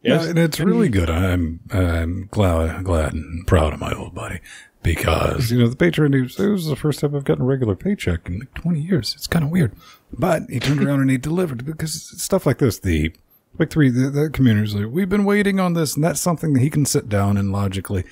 Speaker 3: Yes?
Speaker 1: Yeah, and it's really good. I'm glad and proud of my old buddy, because, the Patreon news, it was the first time I've gotten a regular paycheck in like 20 years. It's kind of weird. But he turned around and he delivered, because stuff like this, the Quake 3, the community's like, we've been waiting on this, and that's something that he can sit down and logically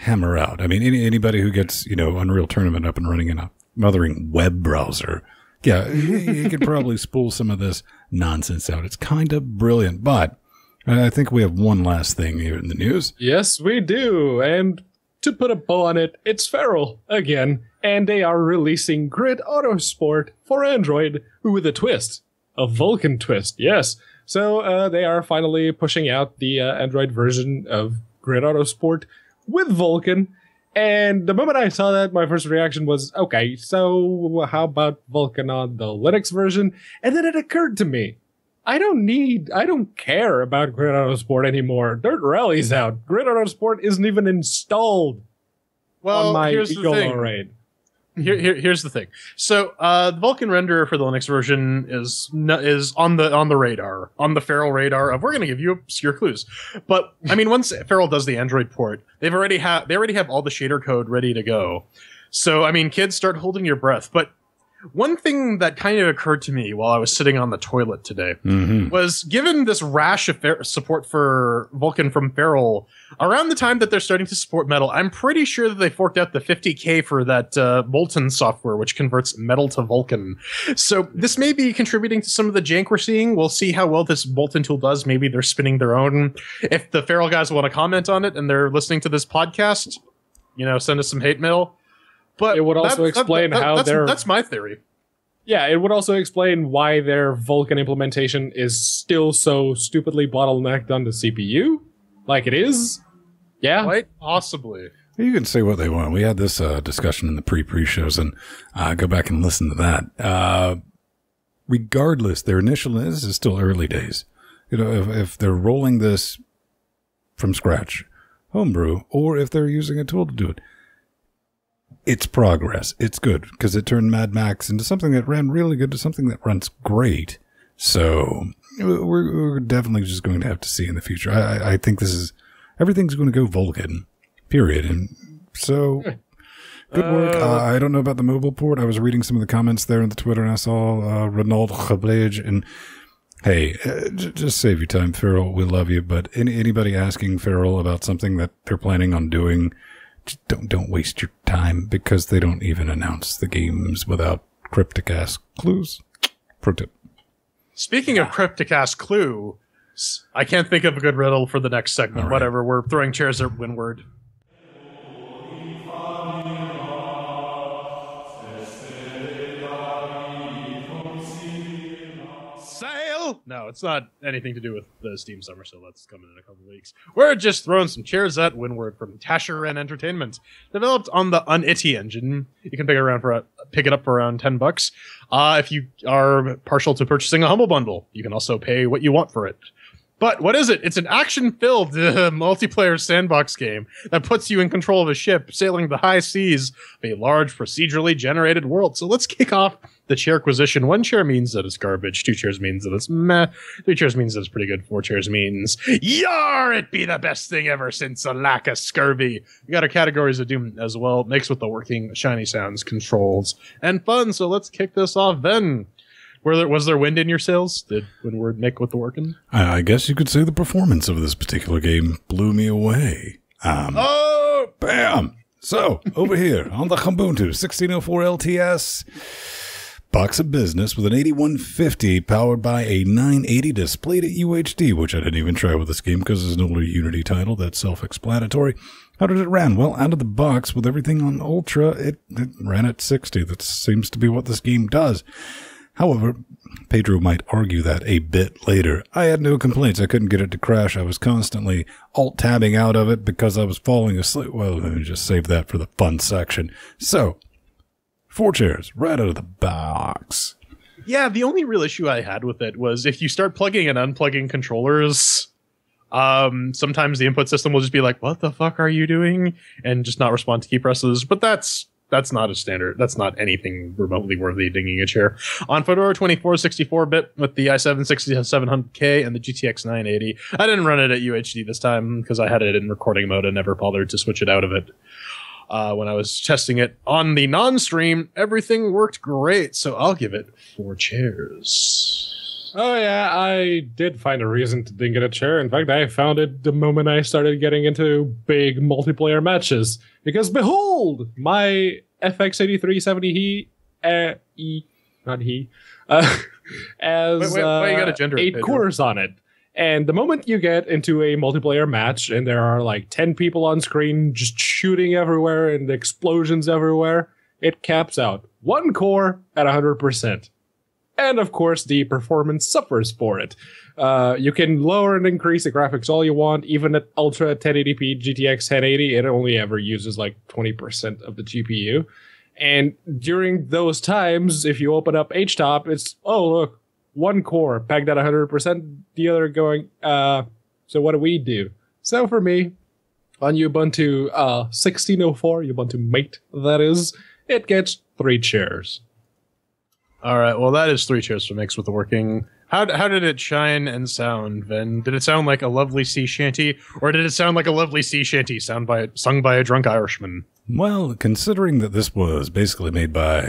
Speaker 1: hammer out. I mean, anybody who gets, Unreal Tournament up and running in a mothering web browser, yeah, he could probably spool some of this nonsense out. It's kind of brilliant, but I think we have one last thing here in the news.
Speaker 3: Yes, we do, and to put a bow on it, it's Feral again, and they are releasing Grid Autosport for Android with a twist. A Vulkan twist, yes. So they are finally pushing out the Android version of Grid Autosport with Vulkan. And the moment I saw that, my first reaction was, okay, so how about Vulkan on the Linux version? And then it occurred to me, I don't care about Grid Autosport anymore. Dirt Rally's out. Grid Autosport isn't even installed on my Eagle Array.
Speaker 2: Here's the thing. So the Vulkan renderer for the Linux version is on the radar, on the Feral radar of, we're going to give you obscure clues. But I mean, once Feral does the Android port, they already have all the shader code ready to go. So I mean, kids, start holding your breath. But one thing that kind of occurred to me while I was sitting on the toilet today was, given this rash of support for Vulkan from Feral, around the time that they're starting to support Metal, I'm pretty sure that they forked out the $50K for that Molten software, which converts Metal to Vulkan. So this may be contributing to some of the jank we're seeing. We'll see how well this Molten tool does. Maybe they're spinning their own. If the Feral guys want to comment on it and they're listening to this podcast, send us some hate mail. But
Speaker 3: it would also explain how
Speaker 2: that's my theory.
Speaker 3: Yeah, it would also explain why their Vulkan implementation is still so stupidly bottlenecked on the CPU, like it is. Yeah,
Speaker 2: quite possibly.
Speaker 1: You can say what they want. We had this discussion in the pre-shows, and go back and listen to that. Regardless, their initial this is still early days. If they're rolling this from scratch, homebrew, or if they're using a tool to do it, it's progress. It's good, because it turned Mad Max into something that ran really good to something that runs great. So we're definitely just going to have to see in the future. I think everything's going to go Vulkan, period. And so good work. I don't know about the mobile port. I was reading some of the comments there on the Twitter, and I saw Renaud Chablage. And hey, just save your time, Feral. We love you. But anybody asking Feral about something that they're planning on doing, don't waste your time, because they don't even announce the games without cryptic ass clues. Pro tip.
Speaker 2: Speaking of cryptic ass clue, I can't think of a good riddle for the next segment. Right. Whatever, we're throwing chairs at Windward. No, it's not anything to do with the Steam Summer Sale that's coming in a couple of weeks. We're just throwing some chairs at Windward from Tasher and Entertainment, developed on the Unity engine. You can pick it up for around $10. If you are partial to purchasing a Humble Bundle, you can also pay what you want for it. But what is it? It's an action-filled multiplayer sandbox game that puts you in control of a ship sailing the high seas of a large procedurally generated world. So let's kick off the chairquisition. 1 chair means that it's garbage. 2 chairs means that it's meh. 3 chairs means that it's pretty good. 4 chairs means, yar, it be the best thing ever since a lack of scurvy. We got our categories of doom as well, mixed with the working shiny sounds, controls, and fun. So let's kick this off then. Was there wind in your sails? Did Windward make with the working?
Speaker 1: I guess you could say the performance of this particular game blew me away.
Speaker 2: Oh!
Speaker 1: Bam! So, over here on the Ubuntu 1604 LTS, box of business with an 8150 powered by a 980 displayed at UHD, which I didn't even try with this game because it's an older Unity title. That's self-explanatory. How did it run? Well, out of the box with everything on Ultra, it ran at 60. That seems to be what this game does. However, Pedro might argue that a bit later. I had no complaints. I couldn't get it to crash. I was constantly alt-tabbing out of it because I was falling asleep. Well, let me just save that for the fun section. So, 4 chairs right out of the box.
Speaker 2: Yeah, the only real issue I had with it was if you start plugging and unplugging controllers, sometimes the input system will just be like, what the fuck are you doing? And just not respond to key presses. But that's not a standard. That's not anything remotely worthy dinging a chair. On Fedora 24 64-bit with the i7 6700K and the GTX 980. I didn't run it at UHD this time because I had it in recording mode and never bothered to switch it out of it. When I was testing it on the non-stream, everything worked great, so I'll give it 4 chairs.
Speaker 3: Oh yeah, I did find a reason to ding get a chair. In fact, I found it the moment I started getting into big multiplayer matches. Because behold, my FX8370 has
Speaker 2: wait, you got a gender
Speaker 3: 8 cores on it. And the moment you get into a multiplayer match and there are like 10 people on screen just shooting everywhere and explosions everywhere, it caps out 1 core at 100%. And of course, the performance suffers for it. You can lower and increase the graphics all you want, even at Ultra 1080p GTX 1080, it only ever uses like 20% of the GPU. And during those times, if you open up HTOP, it's, oh look, 1 core pegged at 100%, the other going, so what do we do? So for me, on Ubuntu 1604, Ubuntu Mate, that is, it gets 3 chairs.
Speaker 2: All right, well, that is 3 chairs for Mix with the working. How did it shine and sound, Vin? Did it sound like a lovely sea shanty, or did it sound like a lovely sea shanty sung by a drunk Irishman?
Speaker 1: Well, considering that this was basically made by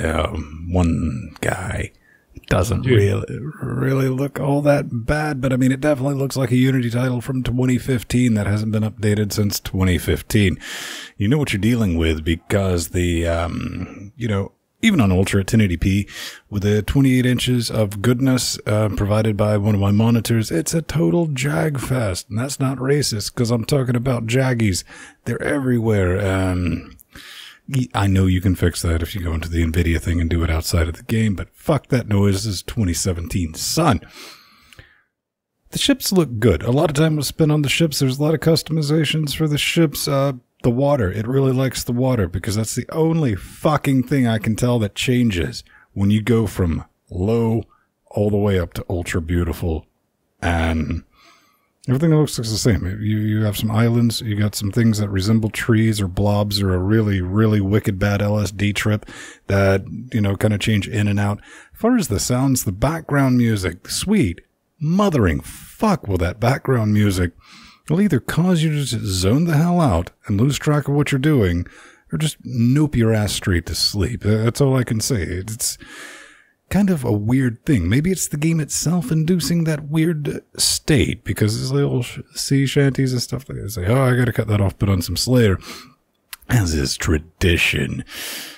Speaker 1: one guy, it doesn't really look all that bad, but I mean, it definitely looks like a Unity title from 2015 that hasn't been updated since 2015. You know what you're dealing with because the, even on Ultra at 1080p, with the 28 inches of goodness provided by one of my monitors, it's a total jag fest. And that's not racist, because I'm talking about jaggies. They're everywhere. I know you can fix that if you go into the NVIDIA thing and do it outside of the game, but fuck that noise. This is 2017, son. The ships look good. A lot of time was spent on the ships. There's a lot of customizations for the ships. The water, it really likes the water because that's the only fucking thing I can tell that changes when you go from low all the way up to ultra beautiful, and everything looks the same. You have some islands, you got some things that resemble trees or blobs or a really, really wicked bad LSD trip that, kind of change in and out. As far as the sounds, the background music, sweet, mothering fuck with that background music will either cause you to just zone the hell out and lose track of what you're doing, or just nope your ass straight to sleep. That's all I can say. It's kind of a weird thing. Maybe it's the game itself inducing that weird state, because there's little sea shanties and stuff like that. Say, oh, I gotta cut that off, put on some Slayer, as is tradition.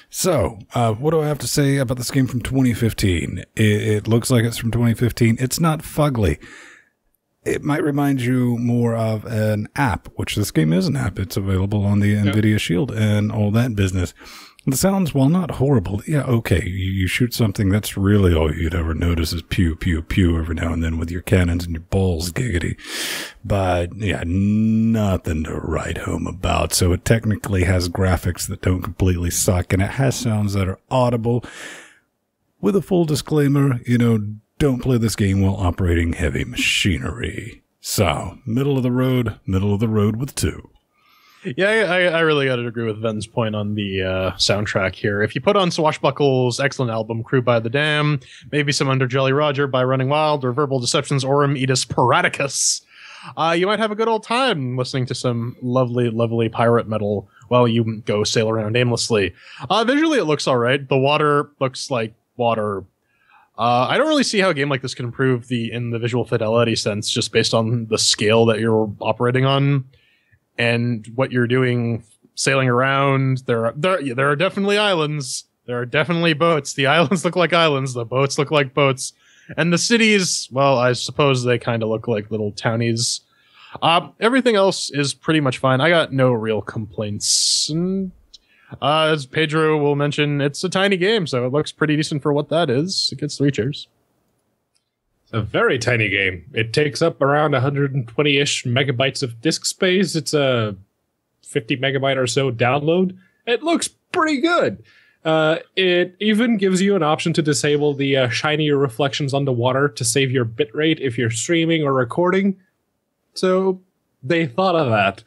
Speaker 1: So, what do I have to say about this game from 2015? It looks like it's from 2015. It's not fugly. It might remind you more of an app, which this game is an app. It's available on the NVIDIA Shield and all that business. The sounds, while not horrible, yeah, okay, you shoot something, that's really all you'd ever notice is pew, pew, pew every now and then with your cannons and your balls giggity. But, yeah, nothing to write home about. So it technically has graphics that don't completely suck, and it has sounds that are audible. With a full disclaimer, don't play this game while operating heavy machinery. So, middle of the road with 2.
Speaker 2: Yeah, I really got to agree with Ven's point on the soundtrack here. If you put on Swashbuckle's excellent album, Crew by the Dam, maybe some Under Jolly Roger by Running Wild, or Verbal Deception's Aurum Edis Paraticus, you might have a good old time listening to some lovely, lovely pirate metal while you go sail around aimlessly. Visually, it looks all right. The water looks like water. I don't really see how a game like this can improve in the visual fidelity sense, just based on the scale that you're operating on and what you're doing, sailing around. There are definitely islands. There are definitely boats. The islands look like islands. The boats look like boats. And the cities, well, I suppose they kind of look like little townies. Everything else is pretty much fine. I got no real complaints. And, as Pedro will mention, it's a tiny game, so it looks pretty decent for what that is. It gets 3 cheers.
Speaker 3: It's a very tiny game. It takes up around 120-ish megabytes of disk space. It's a 50 megabyte or so download. It looks pretty good. It even gives you an option to disable the shinier reflections on the water to save your bitrate if you're streaming or recording. So they thought of that.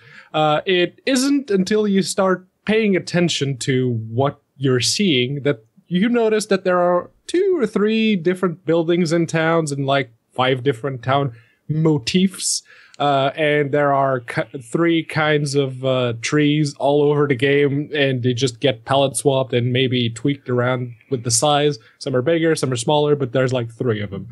Speaker 3: It isn't until you start paying attention to what you're seeing that you notice that there are 2 or 3 different buildings in towns and like 5 different town motifs. And there are 3 kinds of trees all over the game, and they just get palette swapped and maybe tweaked around with the size. Some are bigger, some are smaller, but there's like 3 of them.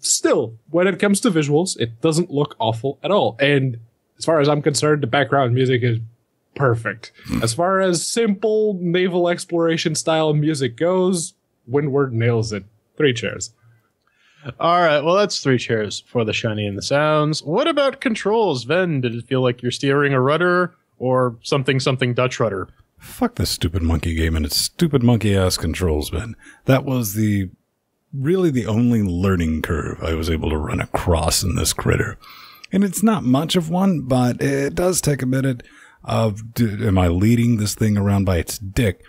Speaker 3: Still, when it comes to visuals, it doesn't look awful at all. And as far as I'm concerned, the background music is perfect. As far as simple naval exploration style music goes, Windward nails it. 3 cheers.
Speaker 2: All right, well, that's 3 cheers for the shiny and the sounds. What about controls, Ven? Did it feel like you're steering a rudder or something Dutch rudder?
Speaker 1: Fuck this stupid monkey game and its stupid monkey-ass controls, man. That was really the only learning curve I was able to run across in this critter. And it's not much of one, but it does take a minute of, am I leading this thing around by its dick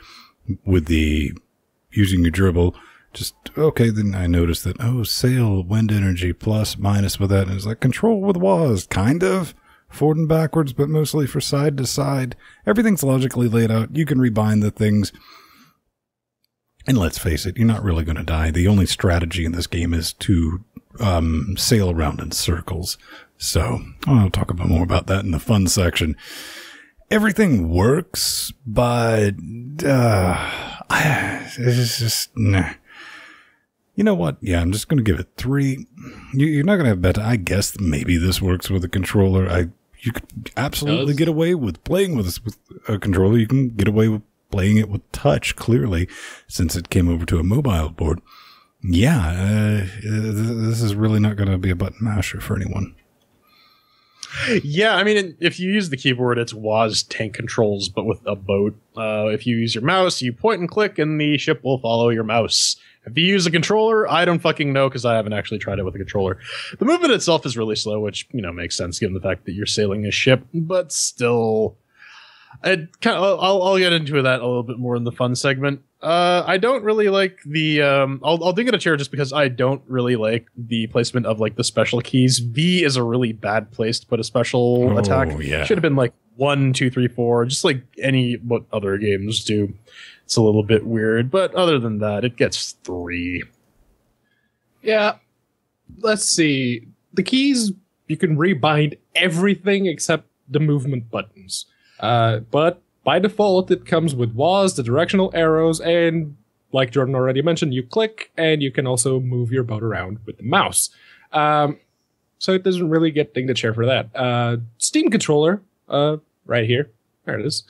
Speaker 1: with using your dribble? Just, okay, then I noticed that, sail, wind energy, plus, minus with that. And it's like, control with WAS, kind of. Forward and backwards, but mostly for side to side. Everything's logically laid out. You can rebind the things. And let's face it, you're not really going to die. The only strategy in this game is to sail around in circles. So, I'll talk more about that in the fun section. Everything works, but it's just, nah. You know what? Yeah, I'm just going to give it 3. You're not going to have better. I guess maybe this works with a controller. You could absolutely get away with playing with a controller. You can get away with playing it with touch, clearly, since it came over to a mobile board. Yeah, this is really not going to be a button masher for anyone.
Speaker 2: Yeah, I mean, if you use the keyboard, it's WAS tank controls, but with a boat. If you use your mouse, you point and click, and the ship will follow your mouse. If you use a controller, I don't fucking know because I haven't actually tried it with a controller. The movement itself is really slow, which, makes sense given the fact that you're sailing a ship, but still, I'll get into that a little bit more in the fun segment. I don't really like the, I'll dig in a chair just because I don't really like the placement of like the special keys. V is a really bad place to put a special attack.
Speaker 1: Yeah.
Speaker 2: Should have been like 1, 2, 3, 4, just like what other games do. It's a little bit weird, but other than that, it gets 3.
Speaker 3: Yeah. Let's see. The keys, you can rebind everything except the movement buttons. But by default, it comes with WAS, the directional arrows, and like Jordan already mentioned, you click, and you can also move your boat around with the mouse. So it doesn't really get ding the chair for that. Steam controller, right here. There it is.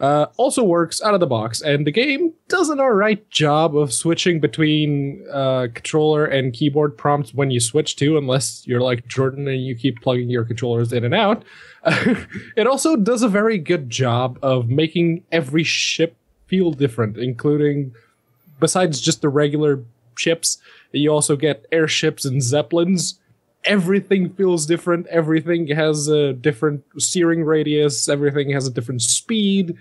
Speaker 3: Also works out of the box, and the game does an alright job of switching between controller and keyboard prompts when you switch to, unless you're like Jordan and you keep plugging your controllers in and out. It also does a very good job of making every ship feel different, including, besides just the regular ships, you also get airships and zeppelins. Everything feels different. Everything has a different steering radius. Everything has a different speed.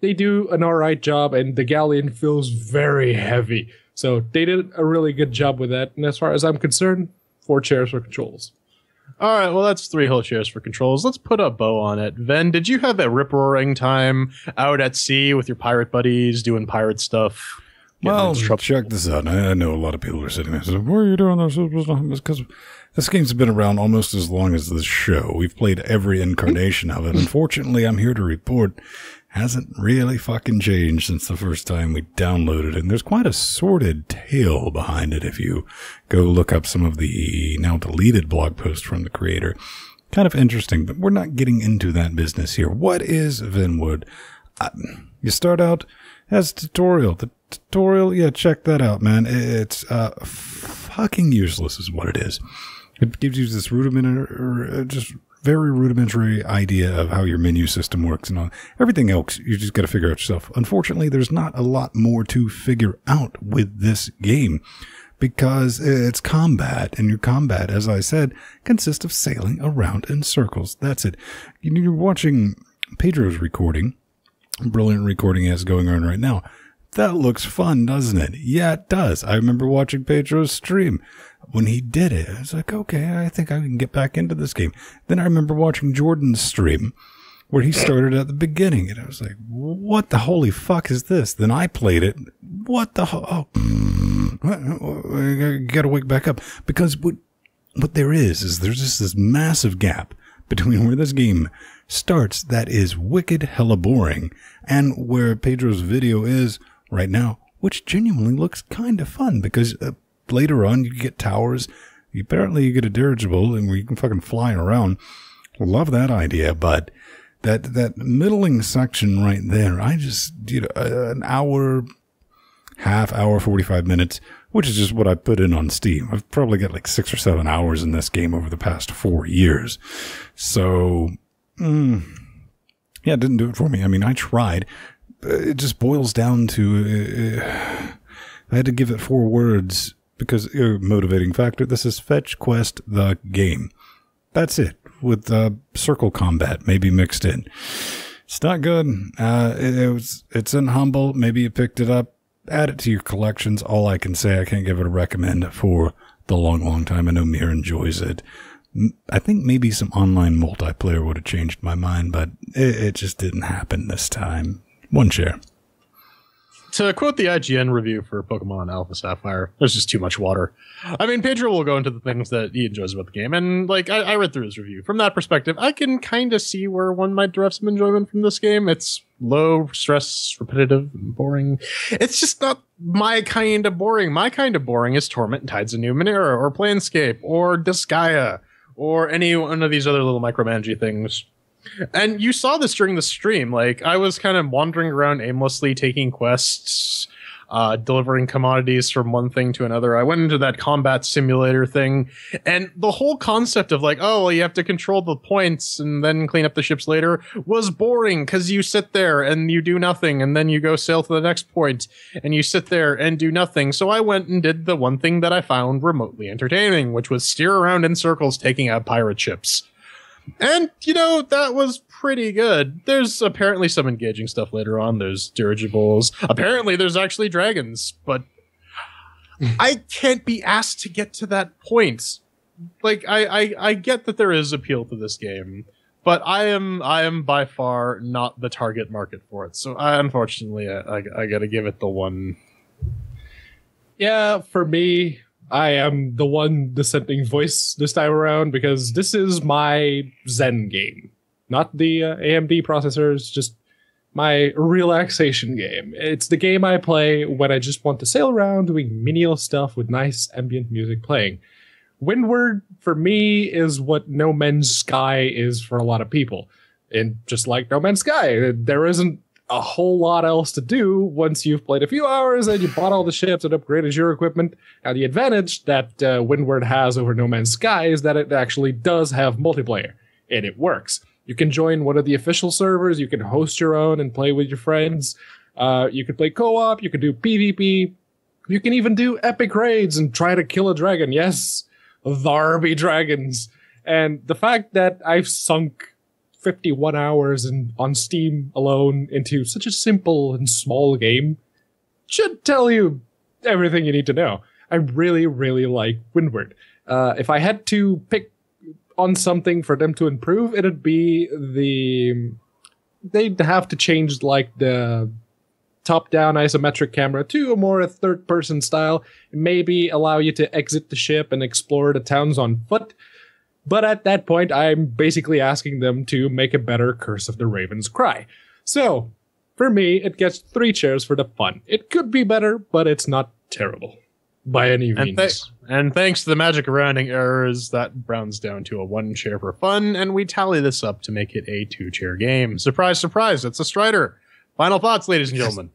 Speaker 3: They do an alright job, and the galleon feels very heavy. So they did a really good job with that. And as far as I'm concerned, 4 chairs for controls.
Speaker 2: All right, well, that's 3 whole chairs for controls. Let's put a bow on it. Ven, did you have a rip-roaring time out at sea with your pirate buddies doing pirate stuff?
Speaker 1: Well, check this out. I know a lot of people are sitting there saying, "What are you doing this?" Because this game's been around almost as long as this show. We've played every incarnation of it. Unfortunately, I'm here to report hasn't really fucking changed since the first time we downloaded it. And there's quite a sordid tale behind it if you go look up some of the now deleted blog posts from the creator. Kind of interesting, but we're not getting into that business here. What is Windward? You start out as a tutorial. The tutorial, yeah, check that out, man. It's fucking useless is what it is. It gives you this rudimentary, just very rudimentary idea of how your menu system works and all. Everything else, you just got to figure out yourself. Unfortunately, there's not a lot more to figure out with this game because it's combat, and your combat, as I said, consists of sailing around in circles. That's it. You're watching Pedro's recording, brilliant recording he has going on right now. That looks fun, doesn't it? Yeah, it does. I remember watching Pedro's stream. When he did it, I was like, okay, I think I can get back into this game. Then I remember watching Jordan's stream where he started at the beginning, and I was like, what the holy fuck is this? Then I played it. What the oh, I gotta wake back up. Because what there is there's just this massive gap between where this game starts that is wicked hella boring and where Pedro's video is right now, which genuinely looks kind of fun because later on, you get towers. Apparently, you get a dirigible and where you can fucking fly around. Love that idea, but that middling section right there, I just, an hour, half hour, 45 minutes, which is just what I put in on Steam. I've probably got like 6 or 7 hours in this game over the past 4 years. So, yeah, it didn't do it for me. I mean, I tried. It just boils down to, I had to give it 4 words. Because motivating factor, this is Fetch Quest the game. That's it, with circle combat maybe mixed in. It's not good. It's in Humble. Maybe you picked it up. Add it to your collections. All I can say, I can't give it a recommend for the long time. I know Mir enjoys it. I think maybe some online multiplayer would have changed my mind, but it just didn't happen this time. 1 share.
Speaker 2: To quote the IGN review for Pokemon Alpha Sapphire, there's just too much water. I mean, Pedro will go into the things that he enjoys about the game, and like I read through his review. From that perspective, I can kind of see where one might derive some enjoyment from this game. It's low stress, repetitive, and boring. It's just not my kind of boring. My kind of boring is Torment and Tides of Numenera, or Planescape, or Disgaea, or any one of these other little micromanagey things. And you saw this during the stream. Like, I was kind of wandering around aimlessly, taking quests, delivering commodities from one thing to another. I went into that combat simulator thing, and the whole concept of like, oh, well, you have to control the points and then clean up the ships later was boring because you sit there and you do nothing, and then you go sail to the next point and you sit there and do nothing. So I went and did the one thing that I found remotely entertaining, which was steer around in circles taking out pirate ships. And, that was pretty good. There's apparently some engaging stuff later on. There's dirigibles. Apparently there's actually dragons, but I can't be asked to get to that point. Like, I get that there is appeal to this game, but I am by far not the target market for it. So unfortunately, I gotta give it the 1.
Speaker 3: Yeah, for me, I am the one dissenting voice this time around because this is my Zen game. Not the AMD processors, just my relaxation game. It's the game I play when I just want to sail around doing menial stuff with nice ambient music playing. Windward, for me, is what No Man's Sky is for a lot of people. And just like No Man's Sky, there isn't a whole lot else to do once you've played a few hours and you bought all the ships and upgraded your equipment. Now, the advantage that Windward has over No Man's Sky is that it actually does have multiplayer, and it works. You can join one of the official servers, you can host your own and play with your friends, you can play co-op, you can do PvP, you can even do epic raids and try to kill a dragon. Yes, there be dragons. And the fact that I've sunk 51 hours on Steam alone into such a simple and small game should tell you everything you need to know. I really, really like Windward. If I had to pick on something for them to improve, it'd be they'd have to change like the top-down isometric camera to a more third-person style, and maybe allow you to exit the ship and explore the towns on foot. But at that point, I'm basically asking them to make a better Curse of the Raven's Cry. So, For me, it gets 3 chairs for the fun. It could be better, but it's not terrible by any means.
Speaker 2: And thanks to the magic of rounding errors, that rounds down to a 1 chair for fun, and we tally this up to make it a 2-chair game. Surprise, surprise, it's a Strider. Final thoughts, ladies and gentlemen.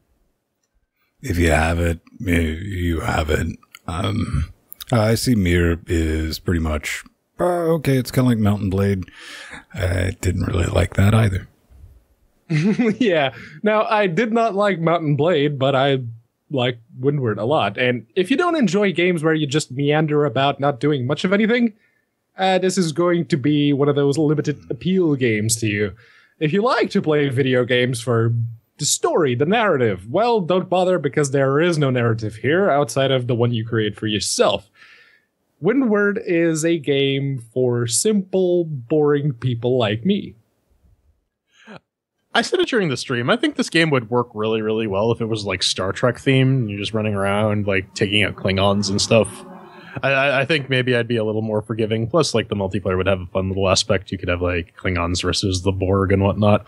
Speaker 1: If you have it, you have it. I see Mir is pretty much, okay, it's kind of like Mountain Blade. I didn't really like that either.
Speaker 3: Yeah. Now, I did not like Mountain Blade, but I like Windward a lot. And if you don't enjoy games where you just meander about not doing much of anything, this is going to be one of those limited appeal games to you. If you like to play video games for the story, the narrative, well, don't bother because there is no narrative here outside of the one you create for yourself. Windward is a game for simple, boring people like me.
Speaker 2: I said it during the stream. I think this game would work really, really well if it was like Star Trek themed and you're just running around like taking out Klingons and stuff. I think maybe I'd be a little more forgiving. Plus, like the multiplayer would have a fun little aspect. You could have like Klingons versus the Borg and whatnot.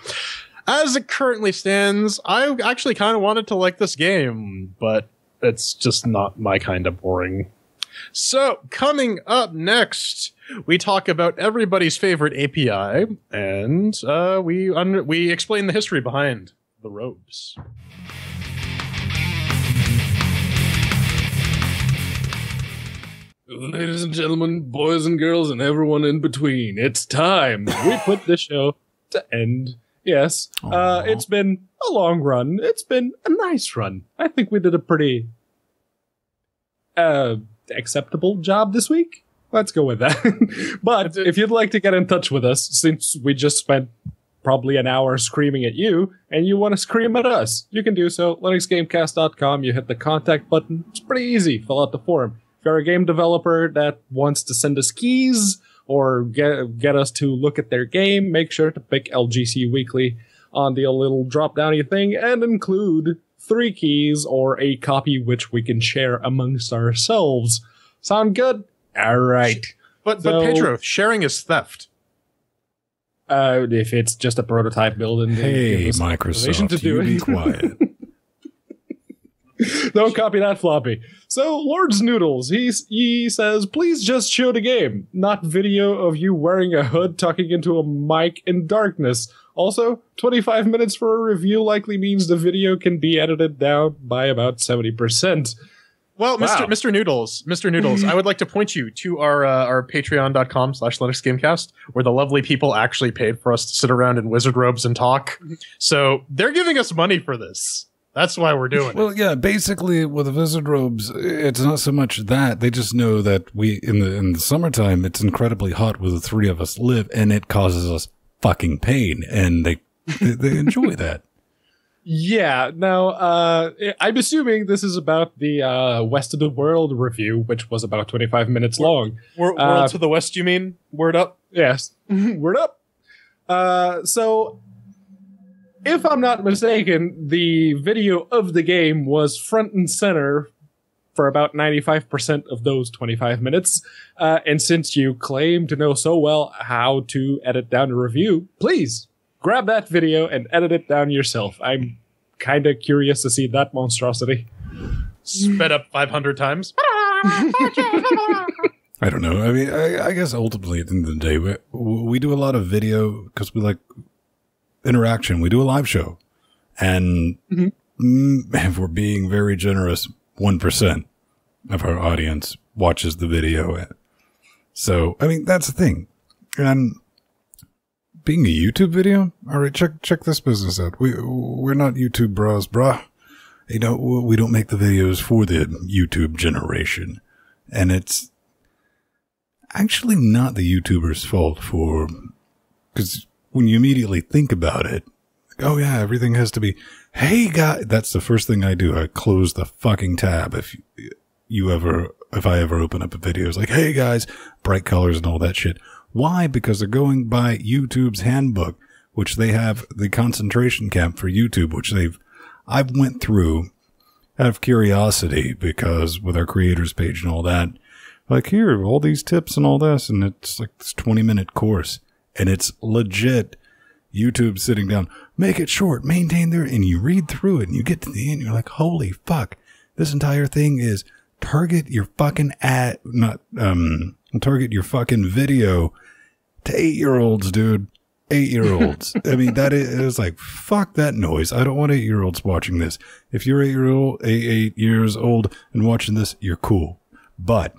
Speaker 2: As it currently stands, I actually kind of wanted to like this game, but it's just not my kind of boring. So, coming up next, we talk about everybody's favorite API, and we explain the history behind the robes.
Speaker 3: Ladies and gentlemen, boys and girls, and everyone in between, it's time. We put the show to end. Yes, it's been a long run. It's been a nice run. I think we did a pretty acceptable job this week. Let's go with that. But if you'd like to get in touch with us, since we just spent probably an hour screaming at you, and you want to scream at us, you can do so. LinuxGameCast.com, you hit the contact button. It's pretty easy. Fill out the form. If you're a game developer that wants to send us keys or get us to look at their game, make sure to pick LGC Weekly on the little drop-downy thing and include 3 keys or a copy which we can share amongst ourselves. Sound good? All right.
Speaker 2: But Pedro, sharing is theft.
Speaker 3: If it's just a prototype build, and
Speaker 1: hey, Microsoft, you be quiet.
Speaker 3: Don't copy that floppy. So, Lord's Noodles, he says, please just show the game, not video of you wearing a hood talking into a mic in darkness. Also, 25 minutes for a review likely means the video can be edited down by about 70%.
Speaker 2: Well, wow. Mr. Noodles, I would like to point you to our patreon.com/LinuxGameCast, where the lovely people actually paid for us to sit around in wizard robes and talk. So they're giving us money for this. That's why we're doing it.
Speaker 1: Well, yeah, basically with the wizard robes, it's not so much that. They just know that we in the summertime, it's incredibly hot where the 3 of us live, and it causes us fucking pain, and they enjoy that.
Speaker 3: Yeah, now, I'm assuming this is about the West of the World review, which was about 25 minutes long.
Speaker 2: World to the West, you mean? Word up?
Speaker 3: Yes. Word up. So, if I'm not mistaken, the video of the game was front and center for about 95% of those 25 minutes. And since you claim to know so well how to edit down a review, please grab that video and edit it down yourself. I'm kind of curious to see that monstrosity.
Speaker 2: Sped up 500 times.
Speaker 1: I don't know. I mean, I guess ultimately at the end of the day, we do a lot of video because we like interaction. We do a live show. And if we're being very generous, 1% of our audience watches the video. So, I mean, that's the thing. And being a YouTube video, all right, check this business out. We're not YouTube bros, brah. You know, we don't make the videos for the YouTube generation. And it's actually not the YouTuber's fault because when you immediately think about it, like, oh yeah, everything has to be, hey guys, that's the first thing I do. I close the fucking tab if I ever open up a video. It's like, hey guys, bright colors and all that shit. Why? Because they're going by YouTube's handbook, which they have the concentration camp for YouTube, which I've went through out of curiosity because with our creators page and all that, like here, all these tips and all this, and it's like this 20-minute course, and it's legit. YouTube sitting down, make it short, maintain there, and you read through it and you get to the end, you're like, holy fuck, this entire thing is target your fucking target your fucking video to 8-year-olds, dude. 8-year-olds. I mean, that is like, fuck that noise. I don't want 8-year-olds watching this. If you're 8 years old and watching this, you're cool. But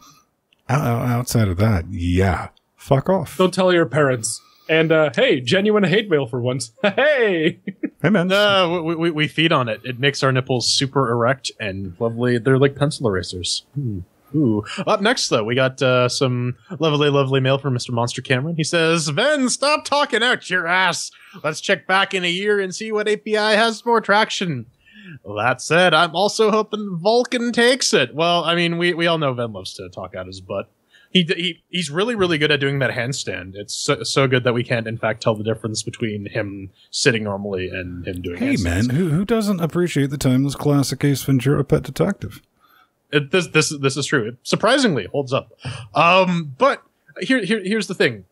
Speaker 1: outside of that, yeah, fuck off.
Speaker 3: Don't tell your parents. And, hey, genuine hate mail for once. Hey!
Speaker 1: Hey, man.
Speaker 2: We feed on it. It makes our nipples super erect and lovely. They're like pencil erasers. Ooh. Up next, though, we got some lovely mail from Mr. Monster Cameron. He says, "Ben, stop talking out your ass. Let's check back in a year and see what API has more traction." Well, that said, I'm also hoping Vulkan takes it. Well, I mean, we all know Ben loves to talk out his butt. He's really good at doing that handstand. It's so good that we can't, in fact, tell the difference between him sitting normally and him doing handstands.
Speaker 1: Hey, man, who doesn't appreciate the timeless classic Ace Ventura Pet Detective?
Speaker 2: This is true. It surprisingly holds up. But here's the thing.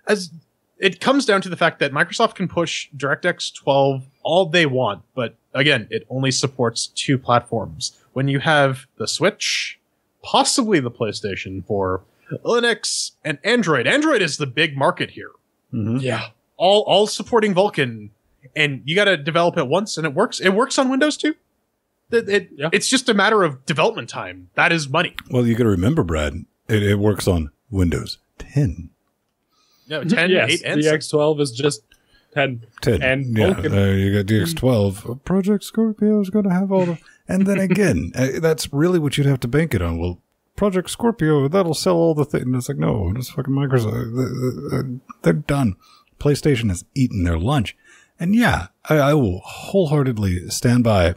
Speaker 2: As it comes down to the fact that Microsoft can push DirectX 12 all they want, but again, it only supports 2 platforms. When you have the Switch, possibly the PlayStation 4, Linux, and Android. Android is the big market here.
Speaker 1: Mm-hmm.
Speaker 3: Yeah.
Speaker 2: All supporting Vulkan, and you got to develop it once, and it works. It works on Windows too. It's just a matter of development time. That is money.
Speaker 1: Well, you got to remember, Brad, it works on Windows 10.
Speaker 2: No, 10,
Speaker 3: yes,
Speaker 2: 8, and
Speaker 3: the X12 is just 10.
Speaker 1: 10.
Speaker 3: And
Speaker 1: yeah,
Speaker 3: Vulkan.
Speaker 1: you got DX12. Project Scorpio is going to have all the... And then again, that's really what you'd have to bank it on. Well, Project Scorpio, that'll sell all the things. And it's like, no, it's fucking Microsoft. They're done. PlayStation has eaten their lunch. And yeah, I will wholeheartedly stand by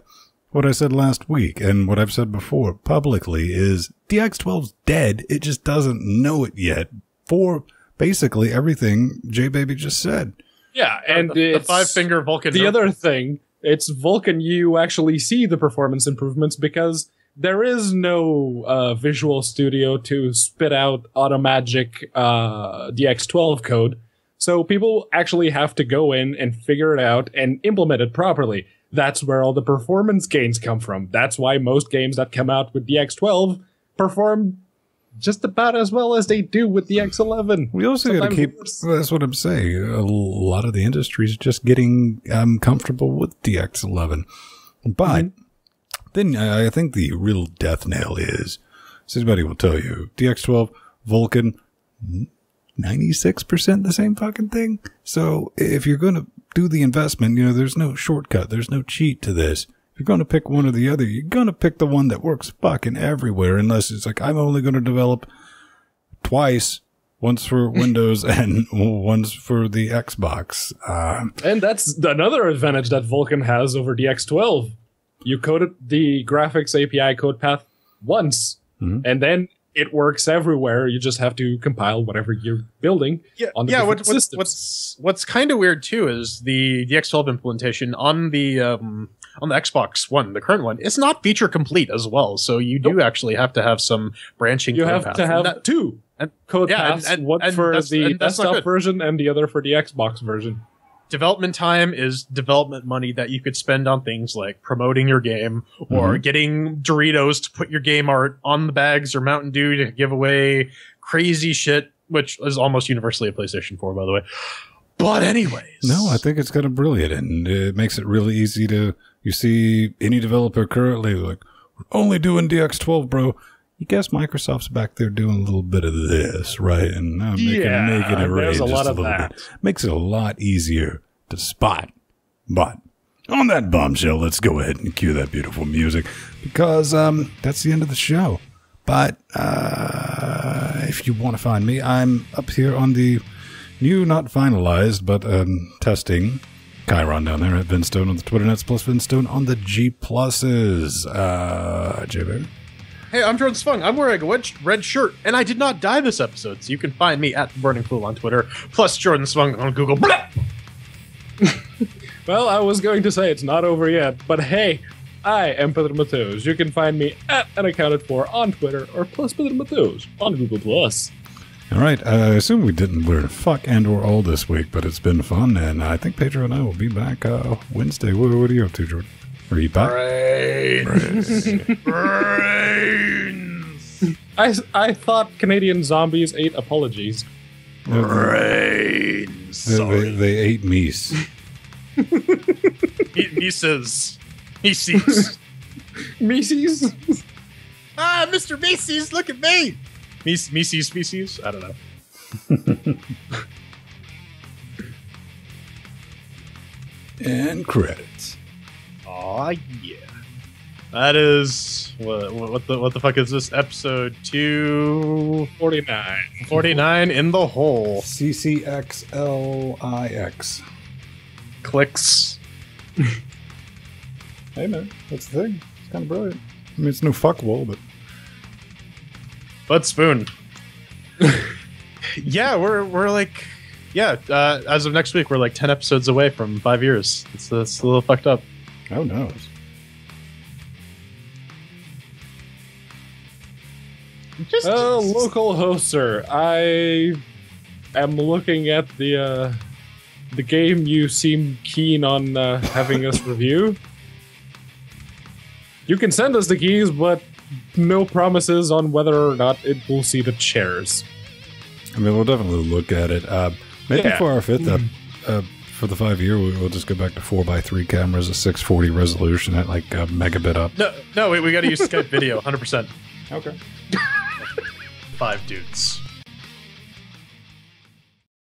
Speaker 1: what I said last week and what I've said before publicly is DX12's dead. It just doesn't know it yet for basically everything J-Baby just said.
Speaker 3: Yeah, and
Speaker 2: the 5-finger Vulkan.
Speaker 3: The other thing, it's Vulkan, you actually see the performance improvements because there is no Visual Studio to spit out automagic DX12 code. So people actually have to go in and figure it out and implement it properly. That's where all the performance gains come from. That's why most games that come out with the X12 perform just about as well as they do with the X11.
Speaker 1: We also got to keep, that's what I'm saying, a lot of the industry is just getting comfortable with the X11. But then I think the real death nail is, as anybody will tell you, DX12, Vulkan, 96% the same fucking thing. So if you're going to do the investment, there's no shortcut. There's no cheat to this. If you're going to pick one or the other, you're going to pick the one that works fucking everywhere, unless it's like, I'm only going to develop twice, once for Windows and once for the Xbox.
Speaker 3: And that's another advantage that Vulkan has over DX12. You coded the graphics API code path once, and then it works everywhere. You just have to compile whatever you're building on the different systems.
Speaker 2: What's kind of weird too is the DX12 implementation on the Xbox One, the current one, it's not feature complete as well. So you do actually have to have some branching.
Speaker 3: You
Speaker 2: code
Speaker 3: have
Speaker 2: paths.
Speaker 3: to have two code paths, one for the desktop version and the other for the Xbox version.
Speaker 2: Development time is development money that you could spend on things like promoting your game or getting Doritos to put your game art on the bags or Mountain Dew to give away crazy shit, which is almost universally a PlayStation 4, by the way. But anyways.
Speaker 1: No, I think it's kind of brilliant, and it makes it really easy to, you see any developer currently like, we're only doing DX12, bro. You guess Microsoft's back there doing a little bit of this, right? And making it raise just a little bit. Makes it a lot easier to spot. But on that bombshell, let's go ahead and cue that beautiful music, because that's the end of the show. But if you want to find me, I'm up here on the new, not finalized, but testing Chiron down there at Vinstone on the Twitter nets, plus Vinstone on the G+. J-Bear.
Speaker 2: Hey, I'm Jordan Svung. I'm wearing a red shirt, and I did not die this episode, so you can find me at Burning Fool on Twitter, plus Jordan Svung on Google.
Speaker 3: Well, I was going to say it's not over yet, but hey, I am Pedro Matheus. You can find me at Unaccounted For on Twitter, or plus Pedro Matheus on Google+.
Speaker 1: All right, I assume we didn't learn fuck and or all this week, but it's been fun, and I think Pedro and I will be back Wednesday. What are you up to, Jordan? Are you back?
Speaker 2: Brains.
Speaker 3: I thought Canadian zombies ate apologies.
Speaker 2: Brains.
Speaker 1: They ate meese.
Speaker 2: Mises. Mises.
Speaker 3: Mises?
Speaker 2: Ah, Mr. Mises, look at me. Mises species? I don't know.
Speaker 1: And credits.
Speaker 2: Aw, yeah. That is what the fuck is this? Episode
Speaker 3: 249.
Speaker 2: 49 in the hole.
Speaker 1: CCXLIX.
Speaker 2: Clicks.
Speaker 1: Hey man, that's the thing. It's kind of brilliant. I mean, it's no fuckable,
Speaker 2: But Spoon. Yeah, we're like, as of next week, we're like 10 episodes away from 5 years. It's a little fucked up.
Speaker 1: oh no.
Speaker 3: Local hoster. I am looking at the game you seem keen on having us review. You can send us the keys, but no promises on whether or not it will see the chairs.
Speaker 1: I mean, we'll definitely look at it. Maybe for our fifth for the 5 year, we'll just go back to 4x3 cameras, a 640 resolution at like a megabit up.
Speaker 2: No, wait, we got to use Skype video, 100%.
Speaker 1: Okay.
Speaker 2: 5 dudes.